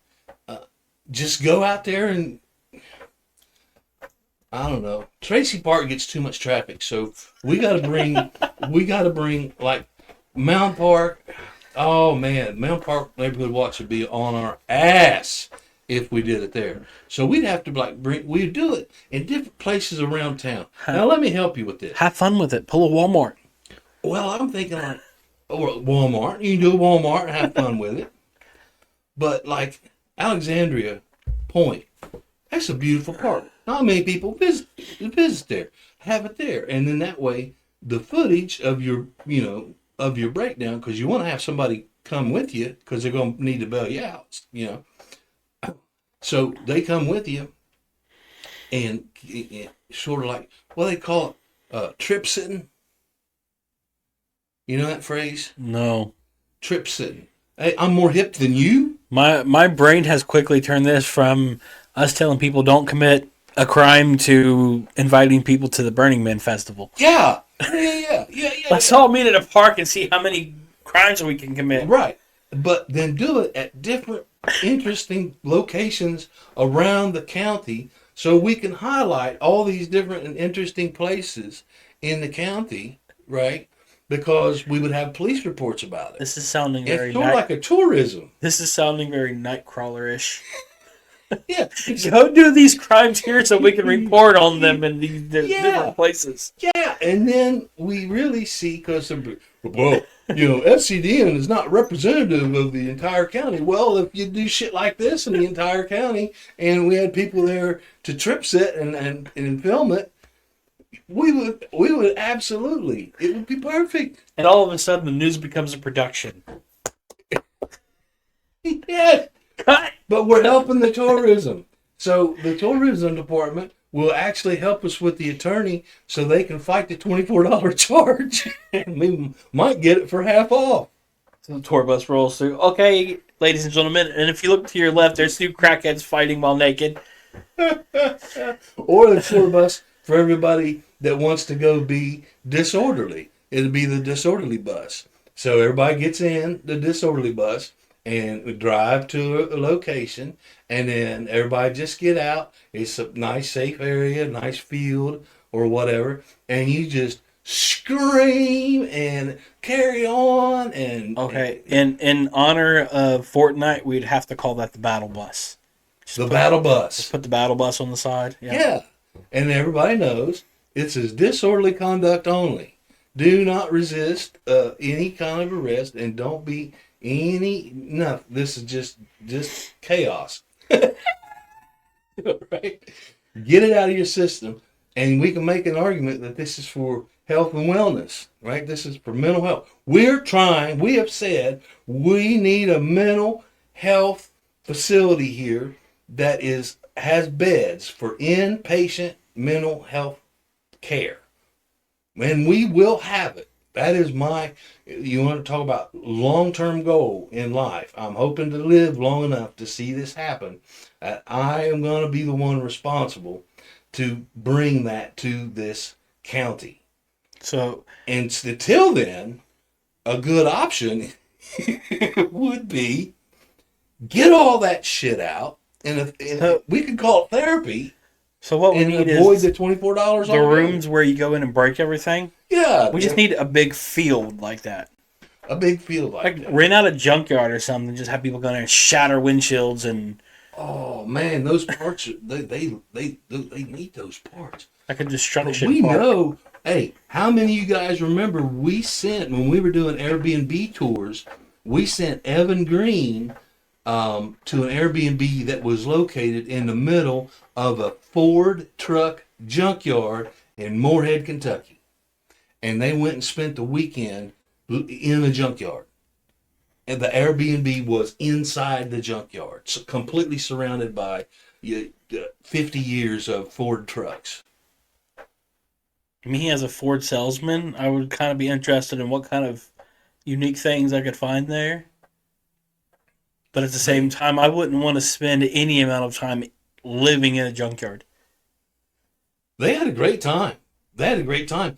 just go out there and, I don't know. Tracy Park gets too much traffic, so we got to bring like Mound Park. Oh man, Mound Park Neighborhood Watch would be on our ass if we did it there. So we'd have to we'd do it in different places around town. Now let me help you with this. Have fun with it. Pull a Walmart. Well, I'm thinking like Walmart. You can do a Walmart and have fun with it. But like Alexandria Point, that's a beautiful park. Not many people visit there. Have it there, and then that way the footage of your breakdown, because you want to have somebody come with you because they're going to need to bail you out. So they come with you, and sort of like they call it trip sitting. You know that phrase? No. Trip sitting. Hey, I'm more hip than you. My brain has quickly turned this from us telling people don't commit a crime to inviting people to the Burning Man festival. Yeah. Let's all meet at a park and see how many crimes we can commit. Right. But then do it at different interesting locations around the county so we can highlight all these different and interesting places in the county, right? Because we would have police reports about it. This is sounding very... It's sort of like a tourism. This is sounding very Nightcrawler-ish. Yeah. Go do these crimes here so we can report on them in these different places. Yeah, and then we really see, because, SCDN is not representative of the entire county. Well, if you do shit like this in the entire county, and we had people there to trip sit and film it, we would absolutely, it would be perfect. And all of a sudden, the news becomes a production. Yes. But we're helping the tourism. So the tourism department will actually help us with the attorney so they can fight the $24 charge. And we might get it for half off. So the tour bus rolls through. Okay, ladies and gentlemen, and if you look to your left, there's 2 crackheads fighting while naked. Or the tour bus for everybody that wants to go be disorderly. It'll be the disorderly bus. So everybody gets in the disorderly bus and we drive to a location, and then everybody just get out. It's a nice, safe area, nice field or whatever, and you just scream and carry on. And okay, in honor of Fortnite, we'd have to call that the battle bus. Battle bus. Just put the battle bus on the side. Yeah, and everybody knows it's as disorderly conduct only. Do not resist any kind of arrest, and don't be No, this is just chaos. Right? Get it out of your system, and we can make an argument that this is for health and wellness, right? This is for mental health. We have said we need a mental health facility here that has beds for inpatient mental health care. And we will have it. That is you want to talk about long-term goal in life. I'm hoping to live long enough to see this happen. I am going to be the one responsible to bring that to this county. So, and until then, a good option would be get all that shit out, and we could call it therapy. So what we need avoid is the $24 the rooms where you go in and break everything. Yeah, we just need a big field like that. A big field like that. Rent out a junkyard or something. Just have people go in there and shatter windshields and. Oh man, those parts they need those parts. Like a destruction. We know. Hey, how many of you guys remember we sent when we were doing Airbnb tours? We sent Evan Green to an Airbnb that was located in the middle of a Ford truck junkyard in Moorhead, Kentucky. And they went and spent the weekend in a junkyard. And the Airbnb was inside the junkyard, so completely surrounded by 50 years of Ford trucks. Me as a Ford salesman, I would kind of be interested in what kind of unique things I could find there. But at the same time, I wouldn't want to spend any amount of time living in a junkyard. They had a great time. We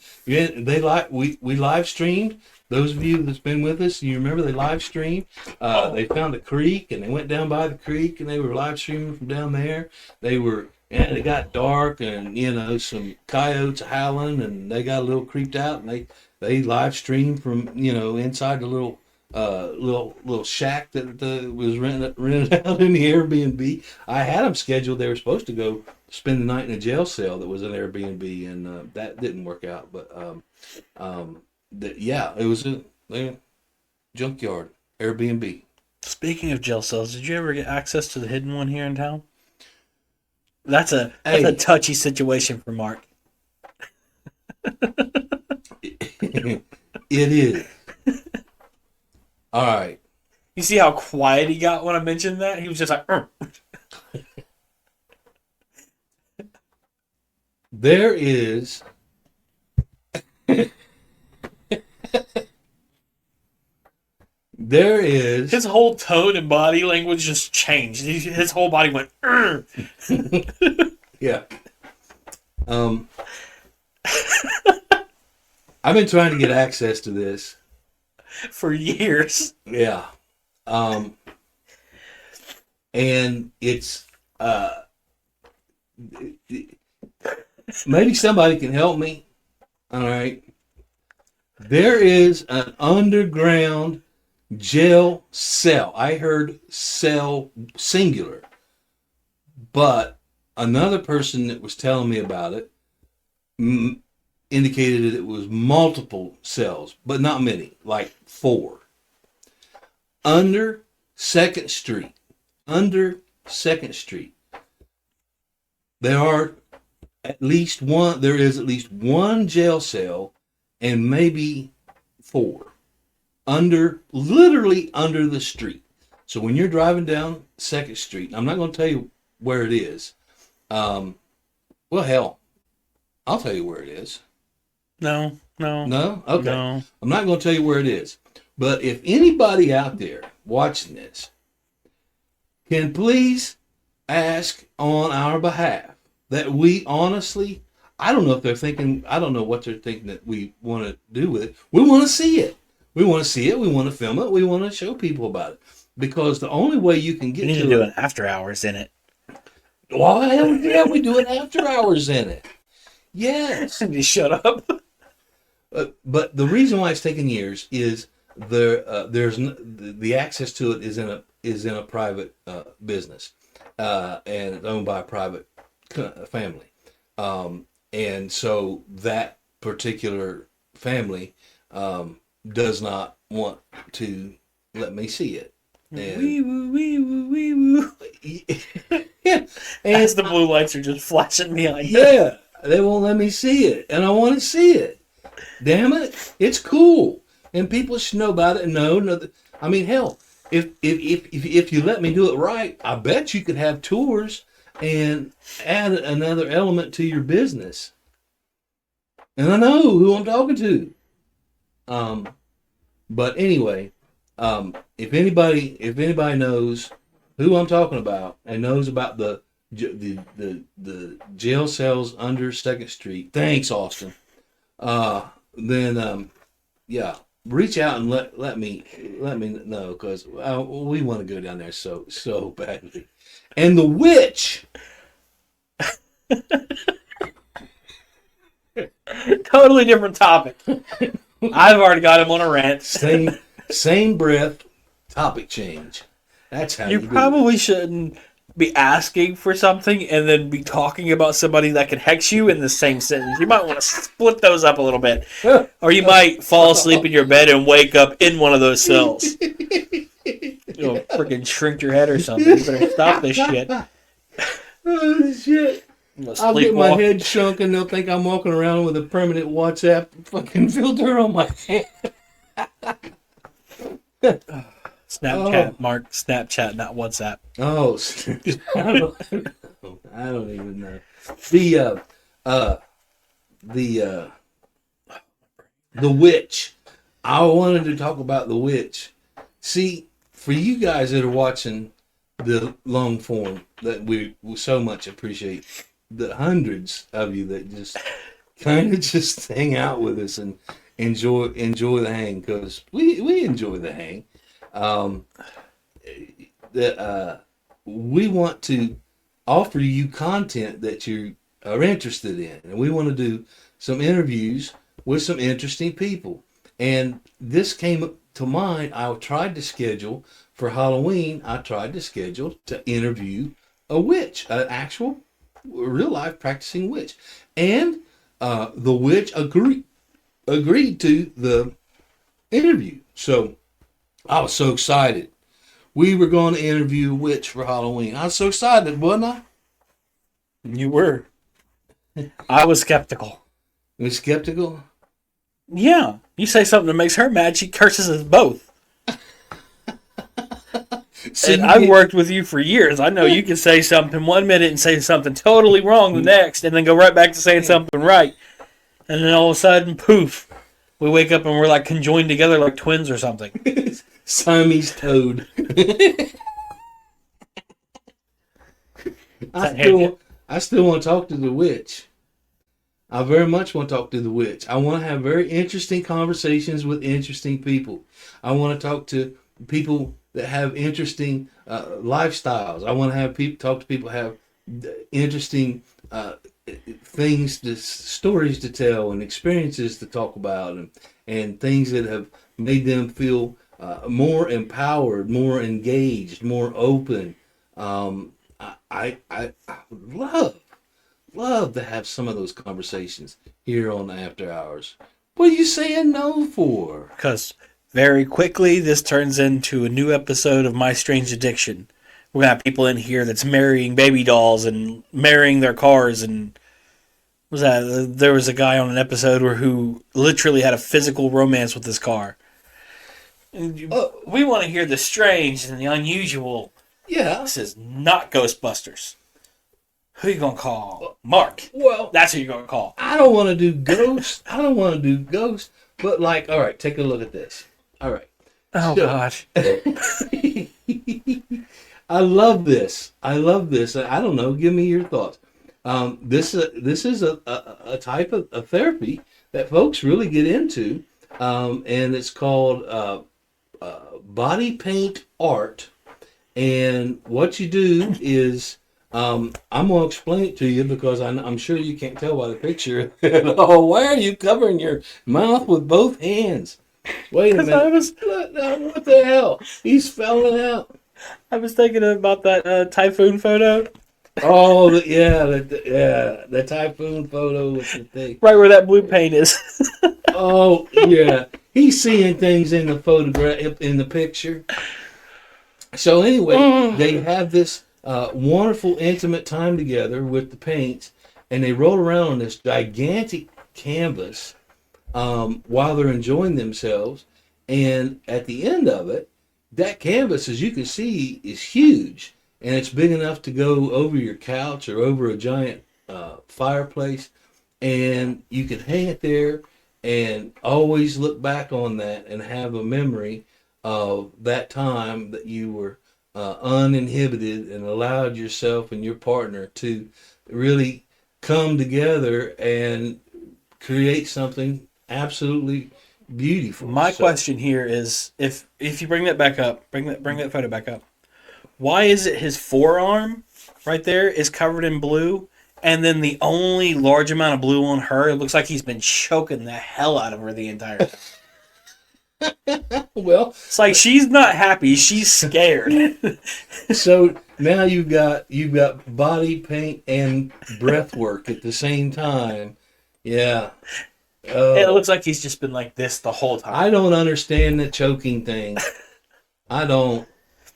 live streamed. Those of you that's been with us, you remember they live streamed. They found a creek and they went down by the creek and they were live streaming from down there. It got dark and some coyotes howling and they got a little creeped out and they live streamed from inside the little shack that was rented out in the Airbnb. I had them scheduled. They were supposed to go spend the night in a jail cell that was an Airbnb, and that didn't work out. But it was a junkyard Airbnb. Speaking of jail cells, did you ever get access to the hidden one here in town? That's a touchy situation for Mark. It is. All right. You see how quiet he got when I mentioned that? He was just like, There is his whole tone and body language just changed. His whole body went Yeah. I've been trying to get access to this for years. Yeah. And it's maybe somebody can help me. All right. There is an underground jail cell. I heard cell singular. But another person that was telling me about it indicated that it was multiple cells, but not many, like 4. Under 2nd Street. There is at least one jail cell and maybe 4 literally under the street. So when you're driving down 2nd Street, I'm not going to tell you where it is. Well, hell, I'll tell you where it is. No? Okay. No. I'm not going to tell you where it is. But if anybody out there watching this can please ask on our behalf that we honestly, I don't know what they're thinking that we want to do with it. We want to see it. We want to film it. We want to show people about it. Because the only way you can get you need to do an after hours in it. Well, hell yeah, we do an after hours in it. Yes. You shut up. But the reason why it's taken years is the access to it is in a private business, and it's owned by a private family, and so that particular family does not want to let me see it. And, Wee woo, wee woo, wee woo. As the blue lights are just flashing behind. Yeah, they won't let me see it, and I want to see it. Damn it, it's cool, and people should know about it. No, I mean, hell, if you let me do it right, I bet you could have tours and add another element to your business. And I know who I'm talking to. But anyway, if anybody knows who I'm talking about and knows about the jail cells under 2nd Street, thanks, Austin. Then yeah, reach out and let me know, because we want to go down there so badly. And the witch. Totally different topic. I've already got him on a rant. Same breath, topic change. That's how you probably shouldn't be asking for something and then be talking about somebody that can hex you in the same sentence. You might want to split those up a little bit. Or you might fall asleep in your bed and wake up in one of those cells. You'll freaking shrink your head or something. You better stop this shit. Oh, shit. I'll get my head shrunk and they'll think I'm walking around with a permanent WhatsApp fucking filter on my head. Snapchat, Mark. Snapchat, not WhatsApp. Oh, I don't even know. The witch. I wanted to talk about the witch. See, for you guys that are watching the long form that we so much appreciate, the hundreds of you that just kind of just hang out with us and enjoy the hang, because we enjoy the hang. We want to offer you content that you are interested in, and we want to do some interviews with some interesting people. And this came to mind. I tried to schedule for Halloween. I tried to schedule to interview a witch, an actual real life practicing witch, and the witch agreed to the interview. So I was so excited. We were going to interview a witch for Halloween. I was so excited, wasn't I? You were. I was skeptical. You were skeptical? Yeah. You say something that makes her mad, she curses us both. So and I've worked with you for years. I know you can say something 1 minute and say something totally wrong the next, and then go right back to saying something right. And then all of a sudden, poof, we wake up and we're like conjoined together like twins or something. Siamese toad. I still want to talk to the witch. I very much want to talk to the witch. I want to have very interesting conversations with interesting people. I want to talk to people that have interesting lifestyles. I want to have talk to people who have interesting stories to tell and experiences to talk about, and things that have made them feel more empowered, more engaged, more open. I love to have some of those conversations here on After Hours. What are you saying no for? Because very quickly this turns into a new episode of My Strange Addiction. We're going to have people in here that's marrying baby dolls and marrying their cars. And there was a guy on an episode who literally had a physical romance with his car. We want to hear the strange and the unusual. Yeah. This is not Ghostbusters. Who you going to call? Mark. Well, that's who you're going to call. I don't want to do ghosts. But like, all right, take a look at this. All right. Oh, gosh. I love this. I don't know. Give me your thoughts. This is a type of therapy that folks really get into, and it's called body paint art. And what you do is, I'm going to explain it to you because I'm sure you can't tell by the picture. Oh, why are you covering your mouth with both hands? Wait a minute. What the hell? He's spelling out. I was thinking about that typhoon photo. Oh, the typhoon photo with the thing. Right where that blue paint is. Oh, yeah. He's seeing things in the photograph, in the picture. So anyway, they have this wonderful, intimate time together with the paints, and they roll around on this gigantic canvas while they're enjoying themselves. And at the end of it, that canvas, as you can see, is huge, and it's big enough to go over your couch or over a giant fireplace, and you can hang it there and always look back on that and have a memory of that time that you were uninhibited and allowed yourself and your partner to really come together and create something absolutely beautiful. My question here is, if you bring that back up, bring that photo back up. Why is it his forearm right there is covered in blue, and then the only large amount of blue on her, it looks like he's been choking the hell out of her the entire time. Well, it's like she's not happy, she's scared. So now you've got body paint and breath work at the same time. Yeah. It looks like he's just been like this the whole time. I don't understand the choking thing. I don't.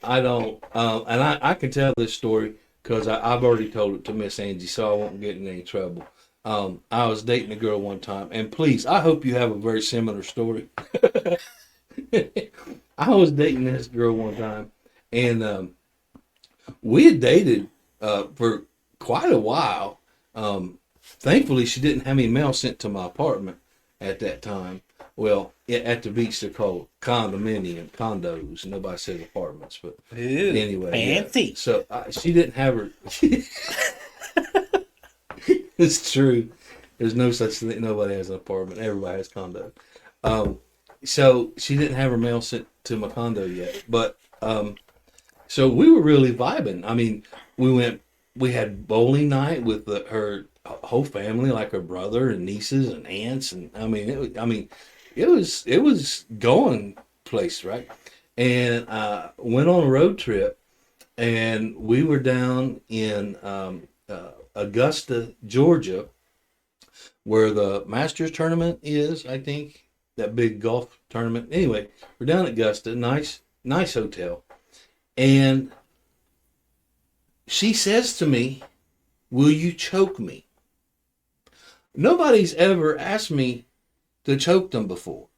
And I can tell this story because I've already told it to Miss Angie, so I won't get in any trouble. I was dating a girl one time, and please, I hope you have a very similar story. I was dating this girl one time, and we had dated for quite a while. Thankfully, she didn't have any mail sent to my apartment at that time. Well, at the beach, they're called condos. Nobody says apartments, but anyway. Fancy. Yeah. So she didn't have her. It's true. There's no such thing. Nobody has an apartment. Everybody has condo. So she didn't have her mail sent to my condo yet. But so we were really vibing. I mean, we had bowling night with her whole family, like her brother and nieces and aunts, and it was going place, right? And went on a road trip, and we were down in Augusta, Georgia, where the Masters tournament is, I think, that big golf tournament. Anyway, we're down at Augusta, nice hotel, and she says to me, "Will you choke me?" Nobody's ever asked me to choke them before.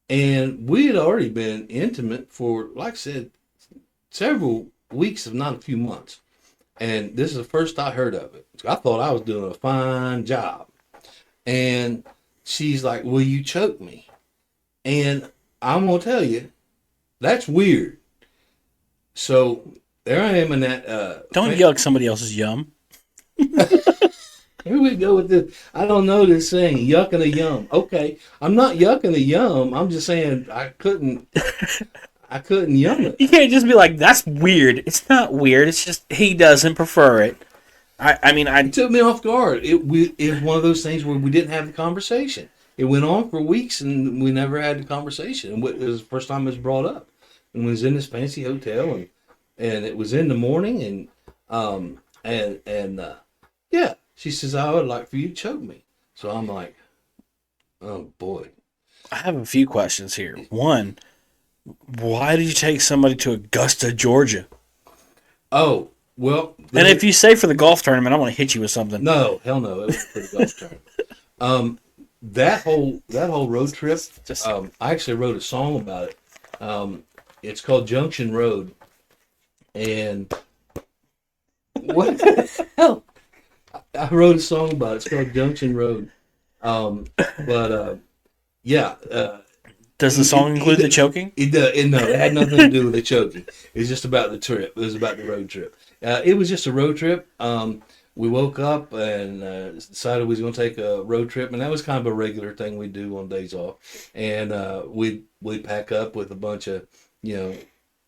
And we had already been intimate for, like I said, several weeks, if not a few months. And this is the first I heard of it. I thought I was doing a fine job. And she's like, "Will you choke me?" And I'm going to tell you, that's weird. So there I am in that. Don't yuck somebody else's yum. Here we go with this. I don't know this saying, yucking a yum. Okay, I'm not yucking a yum. I'm just saying I couldn't yum it. You can't just be like, that's weird. It's not weird. It's just he doesn't prefer it. It took me off guard. It was one of those things where we didn't have the conversation. It went on for weeks, and we never had the conversation. It was the first time it was brought up. And we was in this fancy hotel, and it was in the morning, and yeah. She says, "I would like for you to choke me." So I'm like, oh, boy. I have a few questions here. One, why did you take somebody to Augusta, Georgia? Oh, well. And if you say for the golf tournament, I want to hit you with something. No, hell no. It was for the golf tournament. That whole road trip, I actually wrote a song about it. It's called Junction Road. And what the hell? I wrote a song about it. It's called Junction Road. Yeah. Does the song include the choking? No, it had nothing to do with the choking. It was just about the trip. It was about the road trip. It was just a road trip. We woke up and decided we was going to take a road trip, and that was kind of a regular thing we do on days off. And we'd pack up with a bunch of,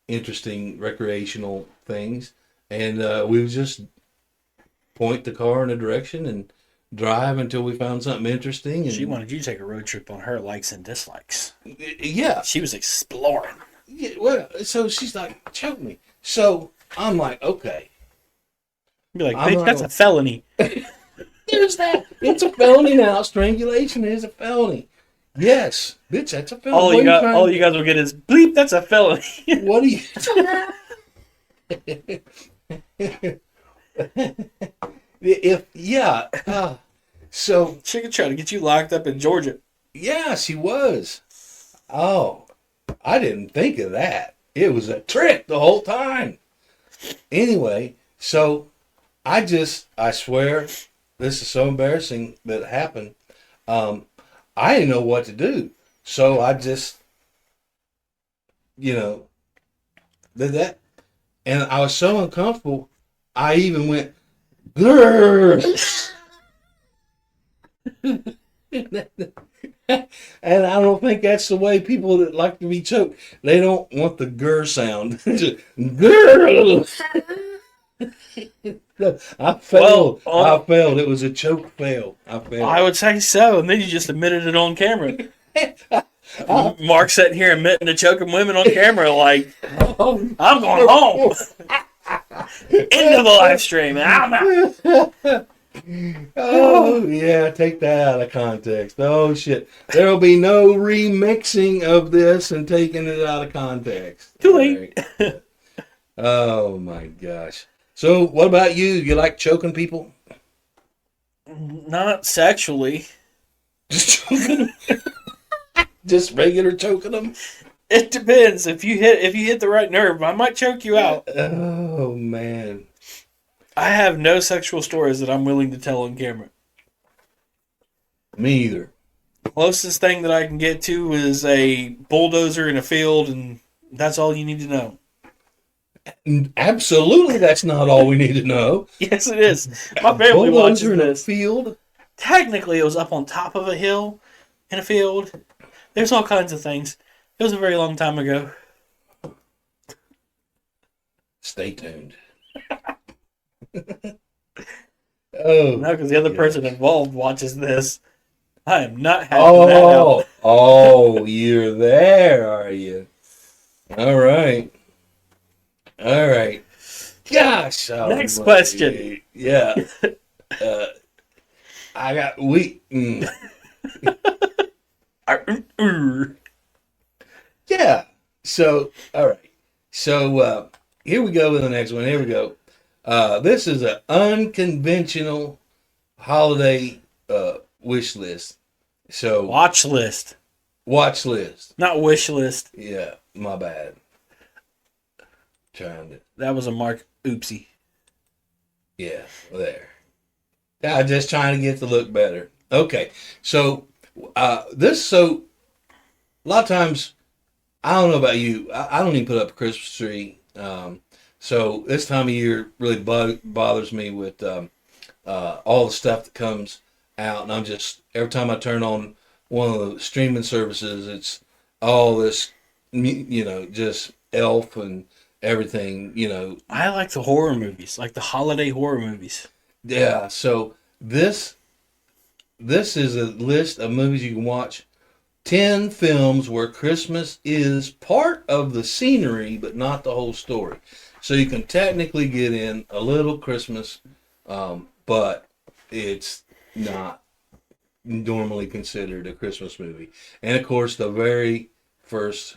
interesting recreational things, and we would just point the car in a direction and drive until we found something interesting. And she wanted you to take a road trip on her likes and dislikes. Yeah. She was exploring. Yeah, well, so she's like, "Choke me." So I'm like, okay. Be like, bitch, that's a felony. There's that. It's a felony now. Strangulation is a felony. Yes, bitch, that's a felony. All you guys will get is bleep. That's a felony. What are you? So She could try to get you locked up in Georgia. yeah, she was. Oh, I didn't think of that. It was a trick the whole time. Anyway, so I swear, this is so embarrassing that it happened. I didn't know what to do. So I just, did that. And I was so uncomfortable, I even went, grrr. And I don't think that's the way people that like to be choked. They don't want the grr sound. Grr. I failed. I failed. It was a choke fail. I failed. I would say so, and then you just admitted it on camera. Mark sitting here admitting to choking women on camera like, I'm going home. End of the live stream. I'm out. Oh, yeah, take that out of context. Oh, shit. There'll be no remixing of this and taking it out of context. Too late. Right. Oh, my gosh. So, what about you? You like choking people? Not sexually. Just choking them? Just regular choking them? It depends. If you hit the right nerve, I might choke you out. Oh, man. I have no sexual stories that I'm willing to tell on camera. Me either. Closest thing that I can get to is a bulldozer in a field, and that's all you need to know. Absolutely, that's not all we need to know. Yes, it is. My family watches in a this. field. Technically, it was up on top of a hill in a field. There's all kinds of things. It was a very long time ago. Stay tuned. Oh, No, because the other person involved watches this. I am not having that out. Oh, you're there, are you? All right. Gosh. Next question. Yeah. I got Yeah. So, all right. So, here we go with the next one. Here we go. This is an unconventional holiday wish list. So Watch list. Watch list. Not wish list. Yeah, my bad. Trying to. That was a Mark oopsie. Yeah, there. Yeah, just trying to get to look better. Okay, so a lot of times, I don't know about you. I don't even put up a Christmas tree. So this time of year really bothers me with all the stuff that comes out, and I'm just every time I turn on one of the streaming services, it's all this, just Elf and everything, I like the horror movies, like the holiday horror movies. Yeah. So this is a list of movies you can watch. 10 films where Christmas is part of the scenery, but not the whole story. So you can technically get in a little Christmas, but it's not normally considered a Christmas movie. And of course, the very first,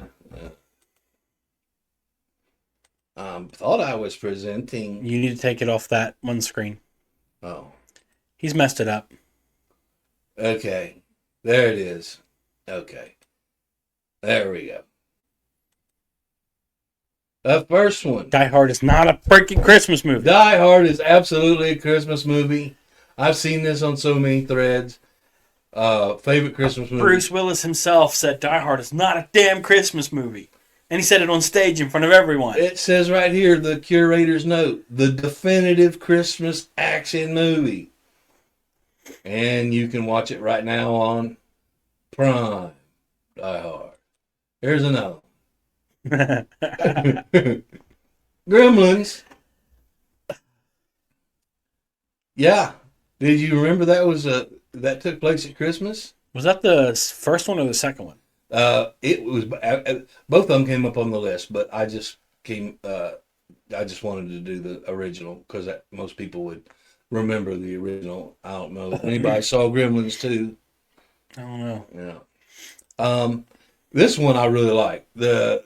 thought I was presenting. You need to take it off that one screen. Oh, He's messed it up. okay. There it is. Okay. There we go. The first one. Die Hard is not a freaking Christmas movie. Die Hard is absolutely a Christmas movie. I've seen this on so many threads. Favorite Christmas movie. Bruce Willis himself said Die Hard is not a damn Christmas movie. And he said it on stage in front of everyone. It says right here, the curator's note, the definitive Christmas action movie. And you can watch it right now on Prime. Die Hard. Here's another. Gremlins. Yeah. Did you remember that took place at Christmas? Was that the first one or the second one? It was both of them came up on the list, but I just wanted to do the original because most people would remember the original. I don't know if anybody saw Gremlins 2. I don't know. Yeah. This one I really like. The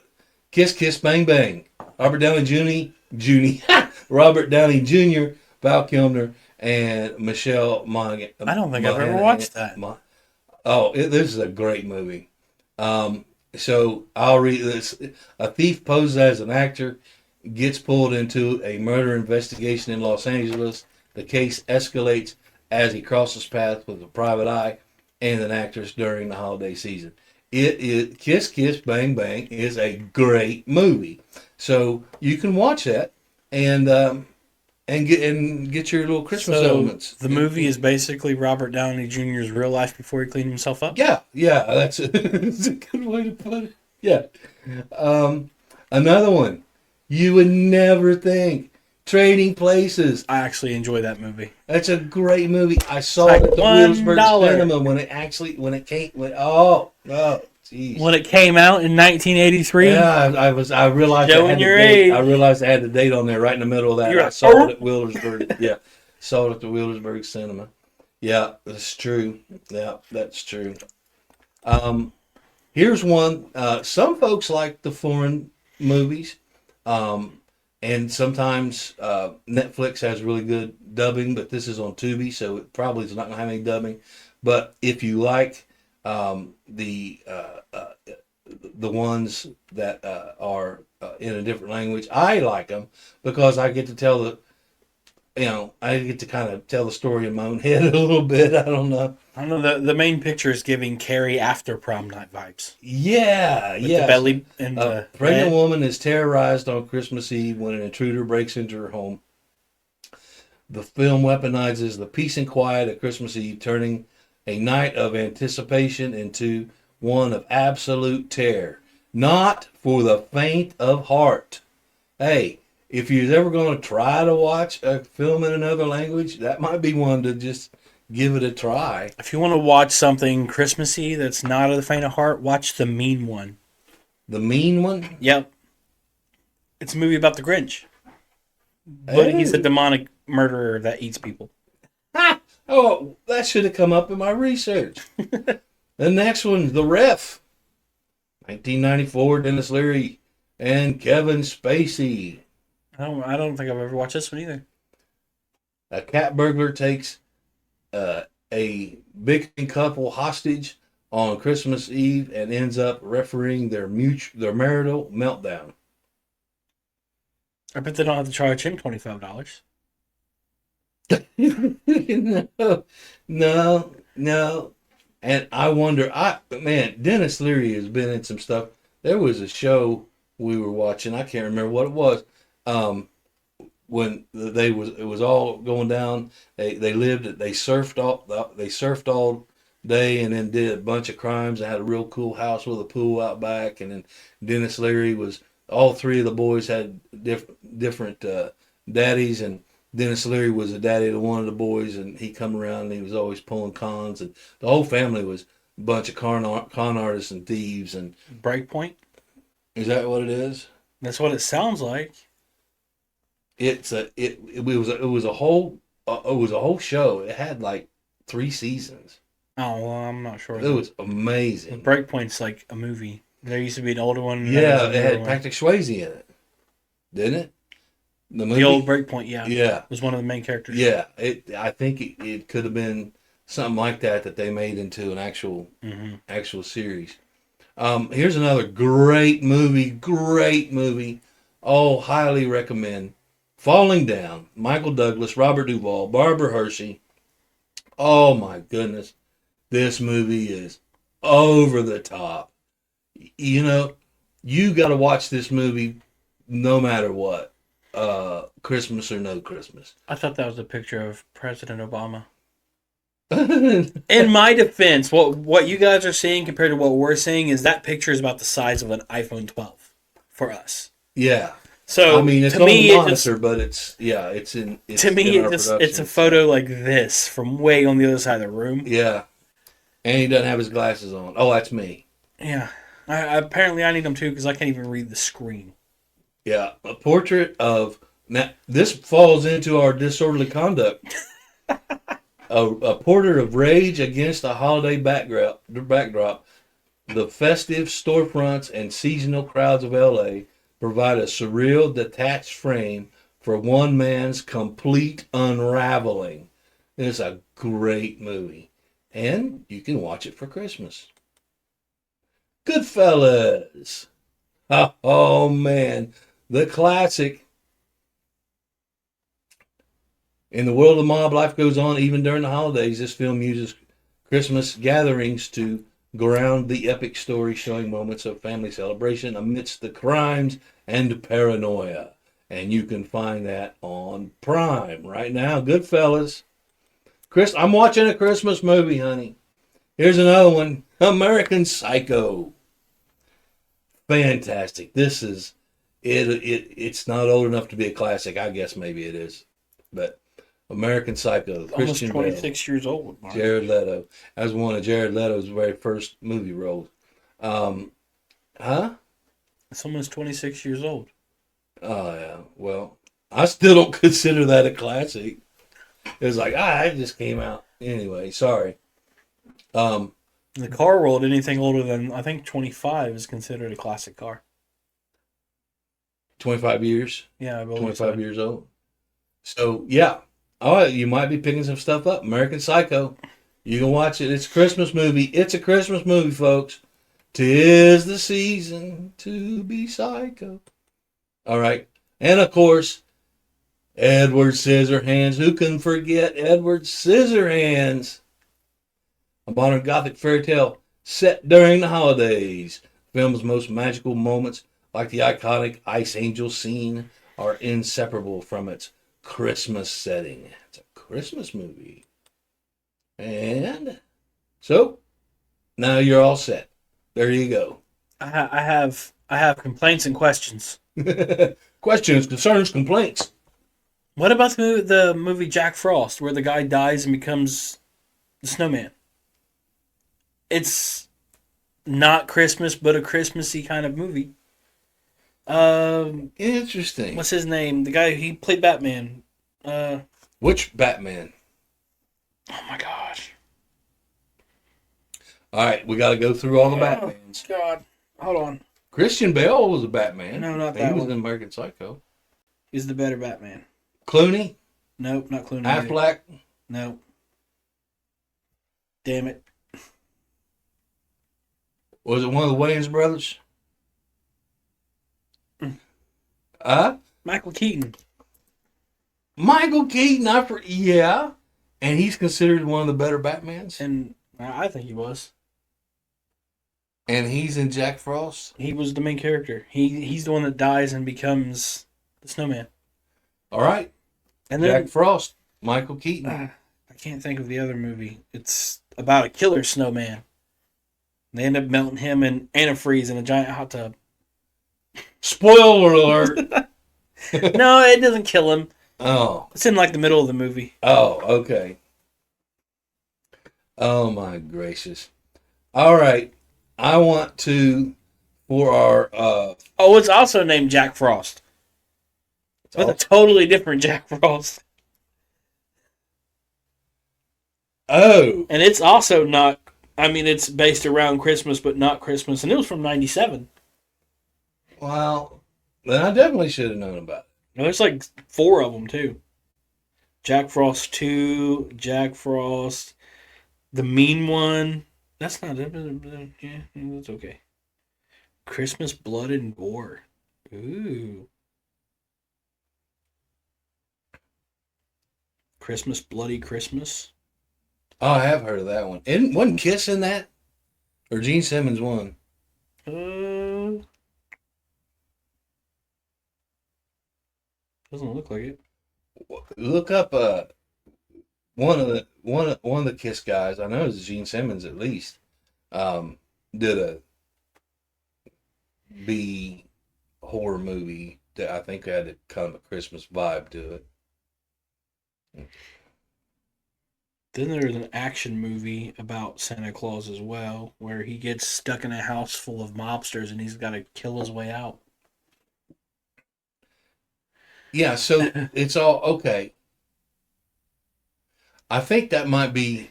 Kiss Kiss Bang Bang. Robert Downey Robert Downey Jr., Val Kilmer, and Michelle Monaghan. I don't think I've ever watched that. This is a great movie. So I'll read this. A thief poses as an actor, gets pulled into a murder investigation in Los Angeles. The case escalates as he crosses paths with a private eye and an actress during the holiday season. It is Kiss Kiss Bang Bang is a great movie. So you can watch that and get your little Christmas elements. The movie is basically Robert Downey Jr.'s real life before he cleaned himself up? Yeah, that's that's a good way to put it. Yeah. Another one. You would never think. Trading Places. I actually enjoy that movie. That's a great movie. I saw it at the Williamsburg Cinema when it came. Jeez. When it came out in 1983. Yeah, I realized. Showing your age. I realized I had the date on there right in the middle of that. You're I saw it at Williamsburg. Yeah, saw it at the Williamsburg Cinema. Yeah, that's true. Yeah, that's true. Here's one. Some folks like the foreign movies. And sometimes Netflix has really good dubbing, but this is on Tubi, so it probably is not going to have any dubbing. But if you like the ones that are in a different language, I like them because I get to tell I get to kind of tell the story in my own head a little bit. I don't know. The main picture is giving Carrie after prom night vibes. Yeah, With the belly and a pregnant woman is terrorized on Christmas Eve when an intruder breaks into her home. The film weaponizes the peace and quiet of Christmas Eve, turning a night of anticipation into one of absolute terror. Not for the faint of heart. Hey, if you're ever going to try to watch a film in another language, that might be one to just give it a try. If you want to watch something Christmassy that's not of the faint of heart, watch The Mean One. The Mean One? Yep. It's a movie about the Grinch. But he's a demonic murderer that eats people. Ha! Oh, that should have come up in my research. The next one, The Ref. 1994, Dennis Leary and Kevin Spacey. I don't think I've ever watched this one either. A cat burglar takes a bickering couple hostage on Christmas Eve and ends up refereeing their marital meltdown. I bet they don't have to charge him $25. No. And I wonder, Dennis Leary has been in some stuff. There was a show we were watching. I can't remember what it was. When it was all going down. They surfed all day and then did a bunch of crimes. They had a real cool house with a pool out back. And then Dennis Leary was, all three of the boys had different daddies, and Dennis Leary was the daddy to one of the boys, and he come around and he was always pulling cons, and the whole family was a bunch of con artists and thieves. And Breakpoint? Is that what it is? That's what it sounds like. It was a whole show. It had like 3 seasons. Oh, well, I'm not sure. It was amazing. Breakpoint's like a movie. There used to be an older one. Yeah, it had Patrick Swayze in it, didn't it? The old Breakpoint, yeah. Yeah. Was one of the main characters. Yeah, I think it could have been something like that they made into an actual series. Here's another great movie. Oh, highly recommend. Falling Down. Michael Douglas, Robert Duvall, Barbara Hershey. Oh my goodness. This movie is over the top. You got to watch this movie no matter what. Christmas or no Christmas. I thought that was a picture of President Obama. In my defense, what you guys are seeing compared to what we're seeing is that picture is about the size of an iPhone 12 for us. Yeah. So I mean, it's on the monitor, but it's a photo like this from way on the other side of the room. Yeah. And he doesn't have his glasses on. Oh, that's me. Yeah. Apparently I need them too because I can't even read the screen. Yeah. A portrait of... Now, this falls into our disorderly conduct. A portrait of rage against a holiday backdrop. the festive storefronts and seasonal crowds of LA provide a surreal, detached frame for one man's complete unraveling. It's a great movie, and you can watch it for Christmas. Goodfellas. Oh man, the classic. In the world of mob, life goes on even during the holidays. This film uses Christmas gatherings to ground the epic story, showing moments of family celebration amidst the crimes and paranoia. And you can find that on Prime right now. Goodfellas. Chris, I'm watching a Christmas movie, honey. Here's another one, American Psycho. Fantastic. This is it. It's not old enough to be a classic. I guess maybe it is, but American Psycho. Christian Almost 26 years old. Mark. Jared Leto. That was one of Jared Leto's very first movie roles. It's almost 26 years old. Oh yeah. Well, I still don't consider that a classic. It's like it just came out anyway. Sorry. In the car world, anything older than I think 25 is considered a classic car. 25 years. Yeah, I believe 25 so. years old. So yeah. Oh, you might be picking some stuff up. American Psycho. You can watch it. It's a Christmas movie. It's a Christmas movie, folks. 'Tis the season to be psycho. All right. And of course, Edward Scissorhands. Who can forget Edward Scissorhands? A modern Gothic fairy tale set during the holidays. The film's most magical moments, like the iconic Ice Angel scene, are inseparable from its Christmas setting. It's a Christmas movie. And so, now you're all set. There you go. I have complaints and questions. Questions, concerns, complaints. What about the movie Jack Frost, where the guy dies and becomes the snowman? It's not Christmas, but a Christmassy kind of movie. Interesting. What's his name? The guy he played Batman. Which Batman? Oh my gosh! All right, we got to go through all the Batmans. God, hold on. Christian Bale was a Batman. No, not He that was one. in American Psycho. He's the better Batman. Clooney, Nope, not Clooney. either. Affleck. Nope. Damn it. Was it one of the Wayans brothers? Michael Keaton. Michael Keaton. Yeah, and he's considered one of the better Batmans. And I think he was. And he's in Jack Frost. He was the main character. He's the one that dies and becomes the snowman. All right, And then Jack Frost, Michael Keaton. I can't think of the other movie. It's about a killer snowman. They end up melting him and antifreeze in a giant hot tub. Spoiler alert. No, it doesn't kill him. Oh, It's in like the middle of the movie. okay. Oh my gracious. All right, I want to for our Oh, it's also named Jack Frost. With a totally different Jack Frost. oh And it's also not, it's based around Christmas, but not Christmas. And it was from 97. well, then I definitely should have known about it. No, there's like 4 of them, too. Jack Frost 2, Jack Frost, the mean one. That's not it. Yeah, that's okay. Christmas, Blood, and Gore. Ooh. Christmas, Bloody Christmas. Oh, I have heard of that one. And wasn't Kiss in that? Or Gene Simmons one? Doesn't look like it. Look up one of the Kiss guys. I know it's Gene Simmons at least. Did a B horror movie that I think had a kind of a Christmas vibe to it. Then there's an action movie about Santa Claus as well, where he gets stuck in a house full of mobsters and he's got to kill his way out. Yeah, so it's all okay. I think that might be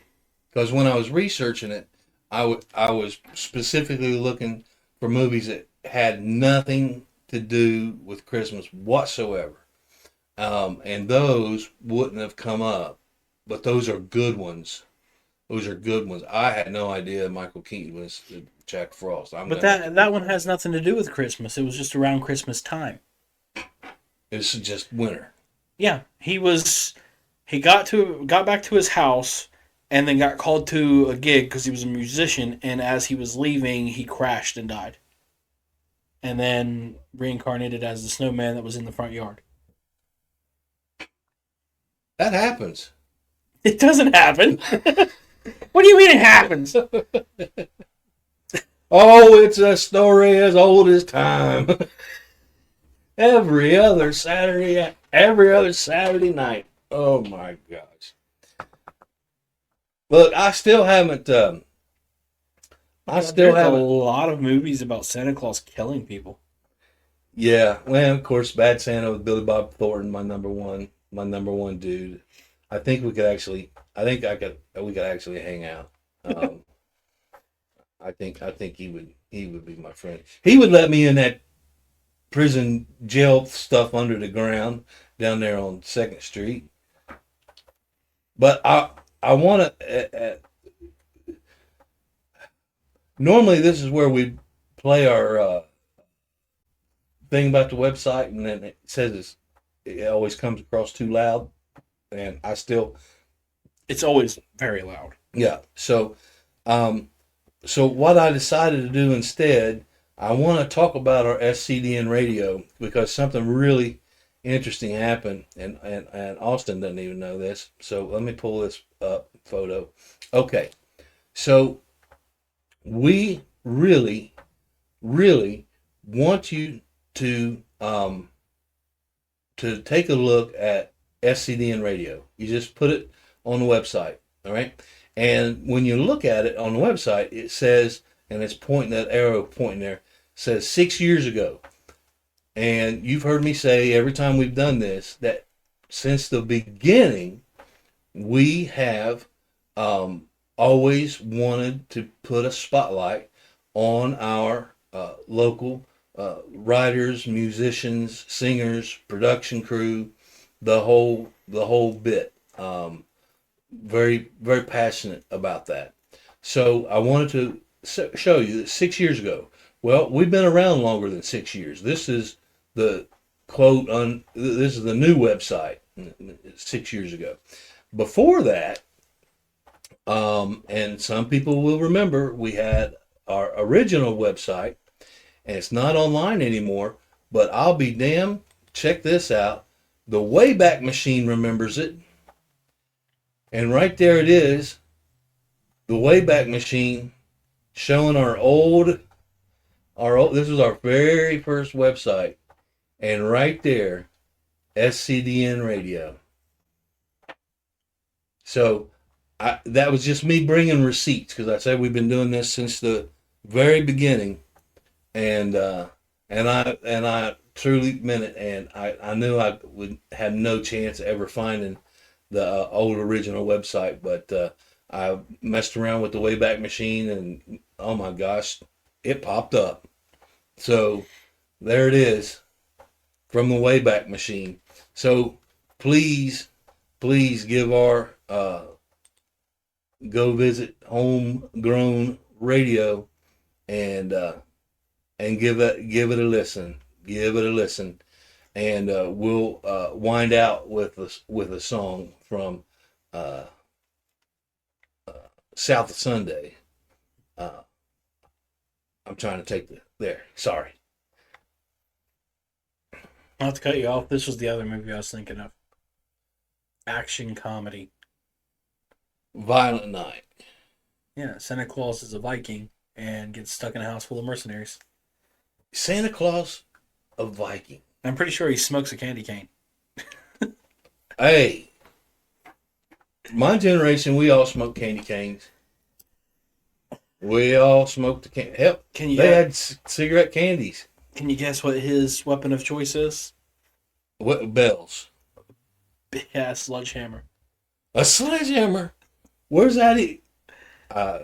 because when I was researching it, I was specifically looking for movies that had nothing to do with Christmas whatsoever. And those wouldn't have come up. But those are good ones. Those are good ones. I had no idea Michael Keaton was Jack Frost. But that one has nothing to do with Christmas. It was just around Christmas time. It's just winter. Yeah, he got back to his house and then got called to a gig because he was a musician, and as he was leaving, he crashed and died. And then reincarnated as the snowman that was in the front yard. That happens. It doesn't happen. What do you mean it happens? Oh, it's a story as old as time. Every other Saturday night. Oh my gosh. Look, I still haven't. There's a lot of movies about Santa Claus killing people. Yeah, well, of course, Bad Santa with Billy Bob Thornton, my number one dude. I think we could actually hang out. I think he would be my friend. He would let me in that prison jail stuff under the ground down there on 2nd Street. But I want to. Normally, this is where we play our thing about the website, and then it says it always comes across too loud, and it's always very loud. Yeah. So what I decided to do instead, I want to talk about our SCDN Radio because something really interesting happened, and Austin doesn't even know this. So let me pull this up photo. Okay. So we really, really want you to take a look at SCDN Radio. You just put it on the website, all right? And when you look at it on the website, it says, and it's pointing, that arrow pointing there, says 6 years ago. And you've heard me say every time we've done this that since the beginning, we have always wanted to put a spotlight on our local writers, musicians, singers, production crew, the whole bit. Very, very passionate about that. So I wanted to show you that 6 years ago. Well, we've been around longer than 6 years. This is the quote this is the new website 6 years ago. Before that, and some people will remember, we had our original website, and it's not online anymore, but I'll be damned, check this out. The Wayback Machine remembers it. And right there it is, the Wayback Machine, showing our old, this was our very first website. And right there, SCDN Radio. So that was just me bringing receipts, because I said we've been doing this since the very beginning, and I truly meant it, and I knew I would have no chance of ever finding the old original website, but I messed around with the Wayback Machine, and oh my gosh, it popped up. So there it is, from the Wayback Machine. So please give our go visit Homegrown Radio and give it a listen. Give it a listen, and we'll wind out with a song from South of Sunday. I'm trying to take there. Sorry. Not to cut you off, this was the other movie I was thinking of. Action comedy. Violent Night. Yeah, Santa Claus is a Viking and gets stuck in a house full of mercenaries. Santa Claus, a Viking. I'm pretty sure he smokes a candy cane. Hey, my generation, we all smoked candy canes. We all smoked the candy. Hell, they had cigarette candies. Can you guess what his weapon of choice is? What, bells? Yeah, sledgehammer. A sledgehammer? Where's that?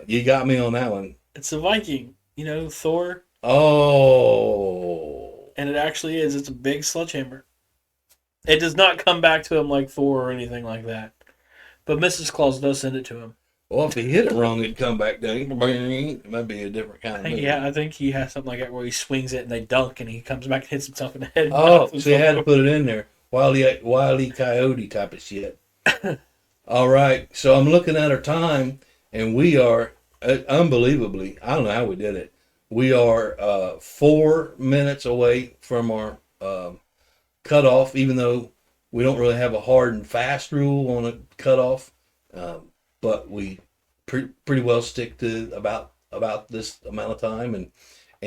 You got me on that one. It's a Viking. Thor. Oh. And it actually is. It's a big sledgehammer. It does not come back to him like Thor or anything like that. But Mrs. Claus does send it to him. Well, if he hit it wrong, it'd come back down. It might be a different kind of movie. Yeah, I think he has something like that where he swings it and they dunk and he comes back and hits himself in the head. Oh, so you had to put it in there. Wile E. Coyote type of shit. All right, so I'm looking at our time, and we are, unbelievably, I don't know how we did it. We are 4 minutes away from our cutoff, even though we don't really have a hard and fast rule on a cutoff. But we pretty well stick to about this amount of time, and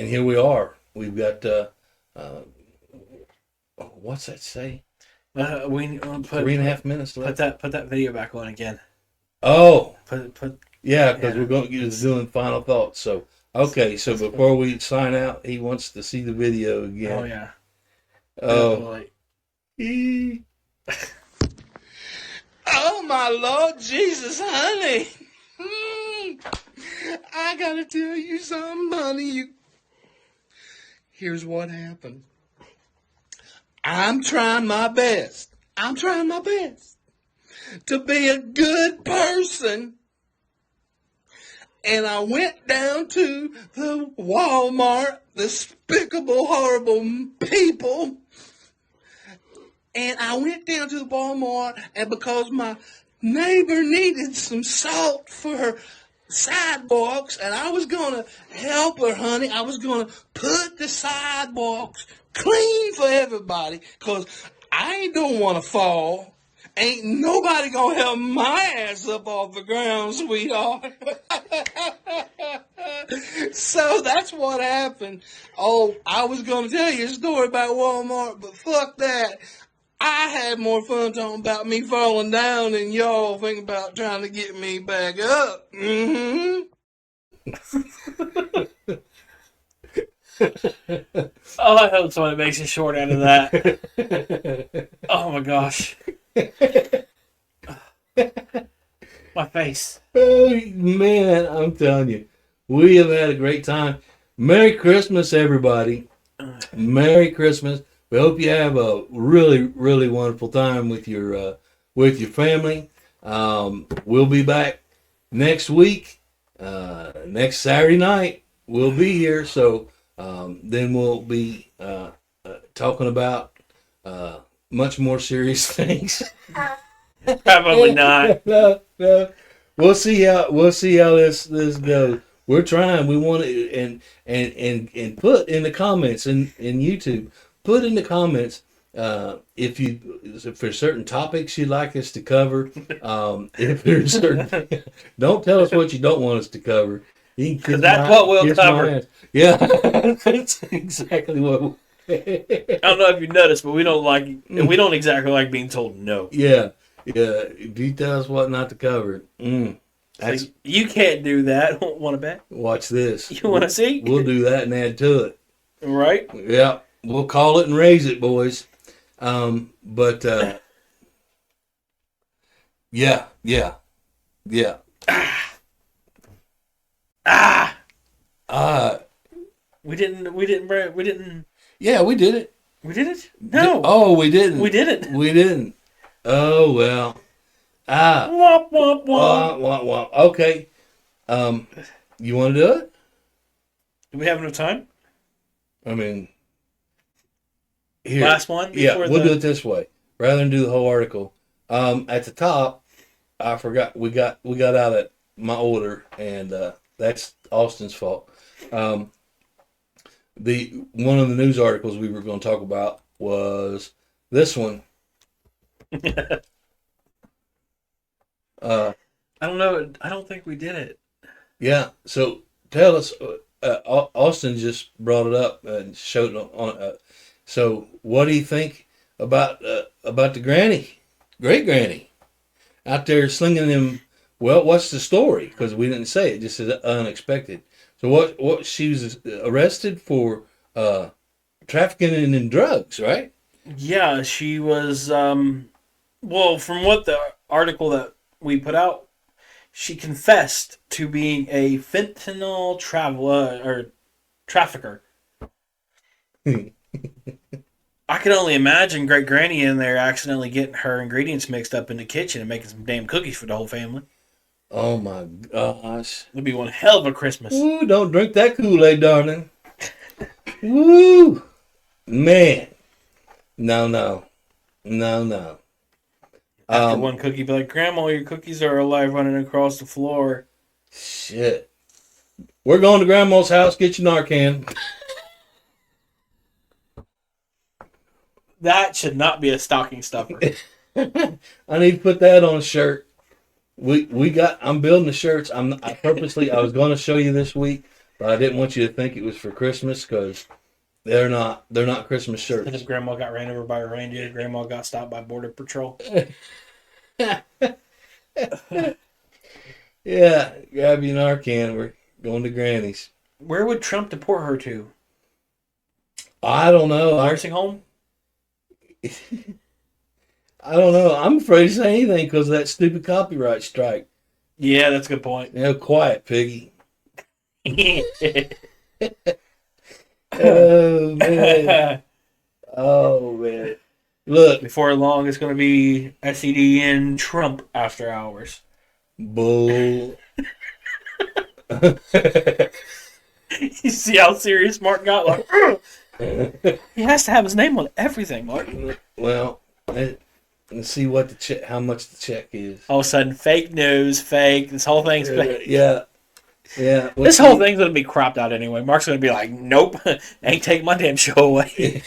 here we are. We've got what's that say? We put 3.5 minutes left. Put that video back on again. Oh, put yeah, because we're going to get doing final thoughts. So okay, so before we sign out, he wants to see the video again. Oh yeah. Oh. Oh my Lord Jesus, honey. I gotta tell you something, honey. Here's what happened. I'm trying my best to be a good person. And I went down to the Walmart, despicable, horrible people. And I went down to the Walmart, and because my neighbor needed some salt for her sidewalks, and I was going to help her, honey. I was going to put the sidewalks clean for everybody, because I don't want to fall. Ain't nobody going to help my ass up off the ground, sweetheart. So that's what happened. Oh, I was going to tell you a story about Walmart, but fuck that. I had more fun talking about me falling down than y'all think about trying to get me back up. Mm-hmm. Oh, I hope somebody makes a short out of that. Oh my gosh. My face. Oh, man, I'm telling you, we have had a great time. Merry Christmas, everybody. Merry Christmas. We hope you have a really, really wonderful time with your family. We'll be back next week. Next Saturday night, we'll be here. So then we'll be talking about much more serious things. Probably not. No. We'll see how this goes. We're trying. We want to and put in the comments in YouTube. Put in the comments if there's certain topics you'd like us to cover. If there's certain, don't tell us what you don't want us to cover. Because that's what we'll cover. Yeah, that's exactly what. I don't know if you noticed, but we don't exactly like being told no. Yeah. If you tell us what not to cover, that's, so you can't do that. Want to bet? Watch this. You want to see? We'll do that and add to it. Right? Yeah. We'll call it and raise it, boys. But yeah. We didn't. Yeah, we did it. We did it? No. We didn't. We didn't. We didn't. Oh well. Womp womp womp. Womp. Okay. You want to do it? Do we have enough time? I mean, here. Last one. Yeah, we'll do it this way rather than do the whole article. At the top, I forgot we got out at my order, and that's Austin's fault. One of the news articles we were going to talk about was this one. I don't know. I don't think we did it. Yeah. So tell us. Austin just brought it up and showed it on. So what do you think about the great granny, out there slinging them? Well, what's the story? Because we didn't say it. Just as unexpected. So what? She was arrested for trafficking in drugs, right? Yeah, she was. Well, from what the article that we put out, she confessed to being a fentanyl trafficker. I can only imagine Great Granny in there accidentally getting her ingredients mixed up in the kitchen and making some damn cookies for the whole family. Oh my gosh. It'd be one hell of a Christmas. Ooh, don't drink that Kool-Aid, darling. Woo! Man. No. After one cookie, be like, Grandma, your cookies are alive running across the floor. Shit. We're going to Grandma's house, get your Narcan. That should not be a stocking stuffer. I need to put that on a shirt. I'm building the shirts. I was going to show you this week, but I didn't want you to think it was for Christmas because they're not Christmas shirts. Because Grandma got ran over by a reindeer, Grandma got stopped by Border Patrol. Yeah, grab your Narcan. We're going to Granny's. Where would Trump deport her to? I don't know. Nursing home? I don't know. I'm afraid to say anything because of that stupid copyright strike. Yeah, that's a good point. Quiet, piggy. Oh, man. Oh, man. Look. Before long, it's going to be SCDN Trump After Hours. Bull. You see how serious Mark got? Like, he has to have his name on everything, Mark. Well, let's see how much the check is. All of a sudden, fake news, fake. This whole thing's fake. Yeah. This whole thing's going to be cropped out anyway. Mark's going to be like, nope, ain't take my damn show away.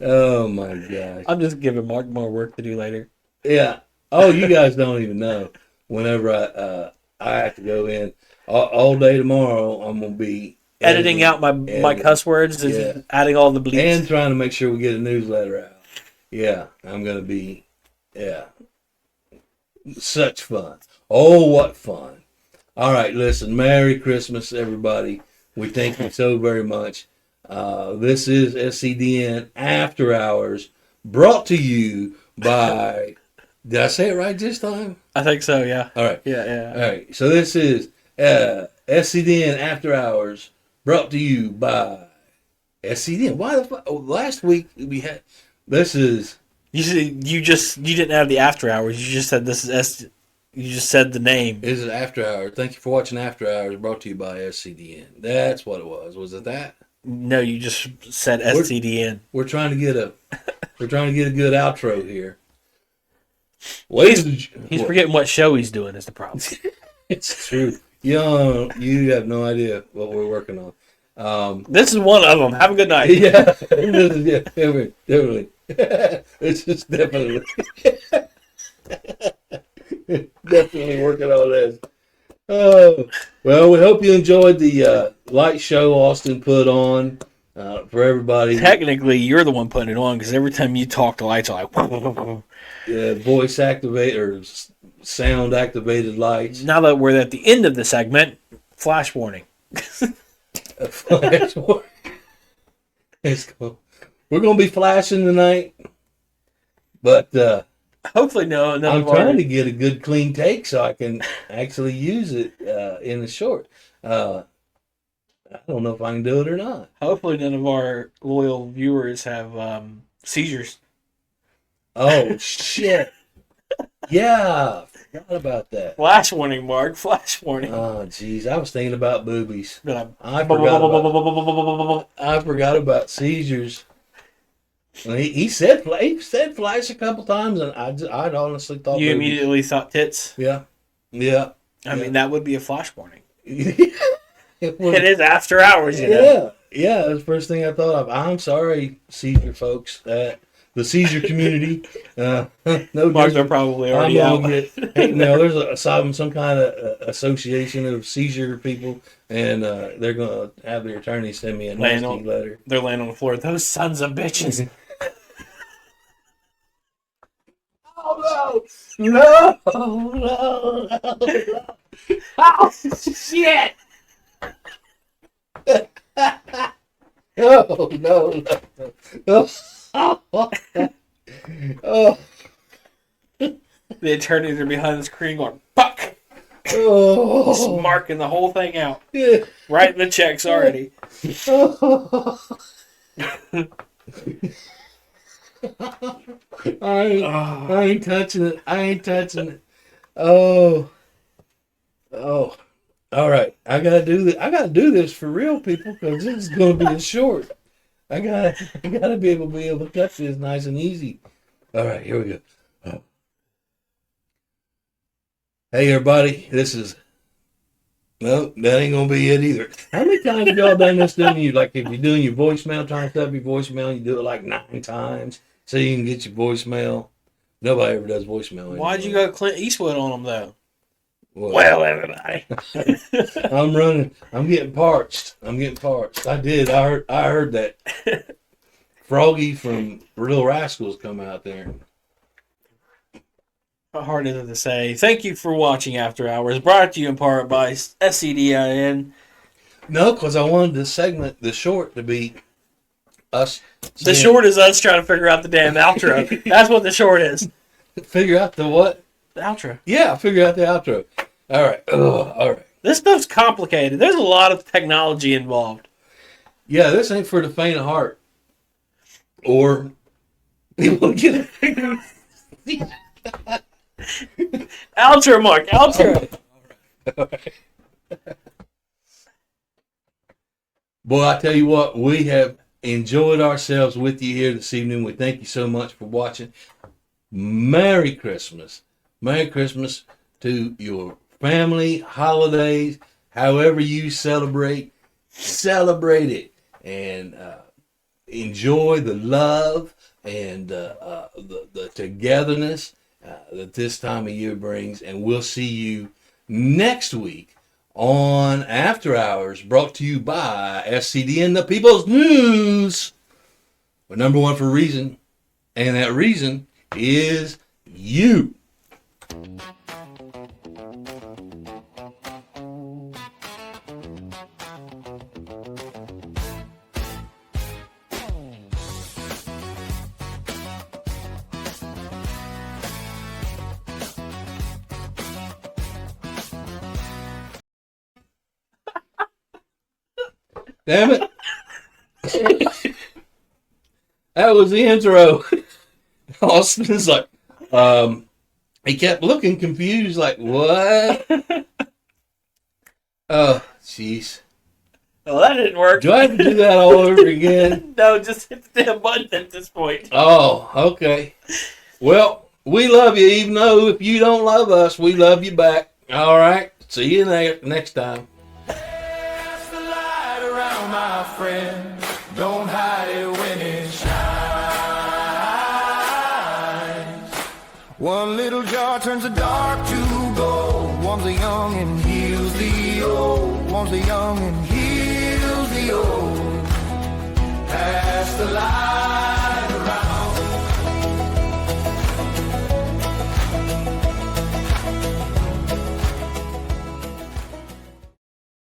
Oh, my gosh. I'm just giving Mark more work to do later. Yeah. Oh, you guys don't even know. Whenever I have to go in, all day tomorrow, I'm going to be editing out my cuss words and adding all the bleeps. And trying to make sure we get a newsletter out. Yeah, I'm going to be, such fun. Oh, what fun. All right, listen, Merry Christmas, everybody. We thank you so very much. This is SCDN After Hours, brought to you by... Did I say it right this time? I think so, yeah. All right. Yeah. All right, so this is SCDN After Hours, brought to you by SCDN. Why the fuck? Oh, last week we had... This is... You didn't have the After Hours. You just said this is You just said the name. This is After Hours. Thank you for watching After Hours, brought to you by SCDN. That's what it was. Was it that? No, you just said SCDN. We're trying to get a good outro here. He's forgetting what show he's doing is the problem. It's true. You have no idea what we're working on. This is one of them. Have a good night. Yeah, definitely. It's just definitely working on this. Oh, well, we hope you enjoyed the light show Austin put on for everybody. Technically, you're the one putting it on because every time you talk, the lights are like... voice activated or sound activated lights. Now that we're at the end of the segment, flash warning. Flash warning. It's cool. We're going to be flashing tonight, but hopefully no. I'm trying to get a good clean take so I can actually use it in the short. I don't know if I can do it or not. Hopefully none of our loyal viewers have seizures. Oh, shit. Yeah, forgot about that. Flash warning, Mark. Flash warning. Oh, jeez. I was thinking about boobies. I forgot about seizures. He said flash a couple times, and I honestly thought you boobies. immediately thought tits. Yeah. I mean, that would be a flash warning. It is after hours, you know. Yeah. That's the first thing I thought of. I'm sorry, seizure folks. The seizure community. No, Marks are probably already out. There's some kind of association of seizure people, and they're going to have their attorney send me a nasty letter. They're laying on the floor. Those sons of bitches. Oh, no. No. Oh, shit. Oh, no. Oh. The attorneys are behind the screen going, fuck! Oh. Just marking the whole thing out. Yeah. Writing the checks already. I ain't touching it. I ain't touching it. Oh. All right. I gotta do this. I gotta do this for real, people, because this is gonna be a short. I gotta be able to cut this nice and easy. All right, here we go. Hey, everybody. This is. No, that ain't gonna be it either. How many times have y'all done this? Didn't you? Like if you're doing your voicemail, trying to set up your voicemail, you do it like 9 times so you can get your voicemail. Nobody ever does voicemail anymore. Why'd you go Clint Eastwood on them though? Well, everybody. I'm running. I'm getting parched. I did. I heard that. Froggy from Little Rascals come out there. How hard is it to say? Thank you for watching After Hours, brought to you in part by SCDN. No, because I wanted the short to be us. The short is us trying to figure out the damn outro. That's what the short is. Figure out the what? The outro. Yeah, figure out the outro. All right. All right. This stuff's complicated. There's a lot of technology involved. Yeah, this ain't for the faint of heart. Or people get it. Outro, Mark. Outro. Boy, I tell you what, we have enjoyed ourselves with you here this evening. We thank you so much for watching. Merry Christmas. Merry Christmas to your family, holidays, however you celebrate it. And enjoy the love and the togetherness that this time of year brings. And we'll see you next week on After Hours, brought to you by SCDN, the People's News. We're number one for a reason, and that reason is you. Damn it. That was the intro. Austin is like, he kept looking confused, like, what? Oh, jeez. Well, that didn't work. Do I have to do that all over again? No, just hit the damn button at this point. Oh, okay. Well, we love you, even though if you don't love us, we love you back. All right. See you next time. Pass the light around, my friend. Don't hide it when it shines. One little jar turns the dark to gold. One's the young and heals the old. One's the young and heals the old. Pass the light.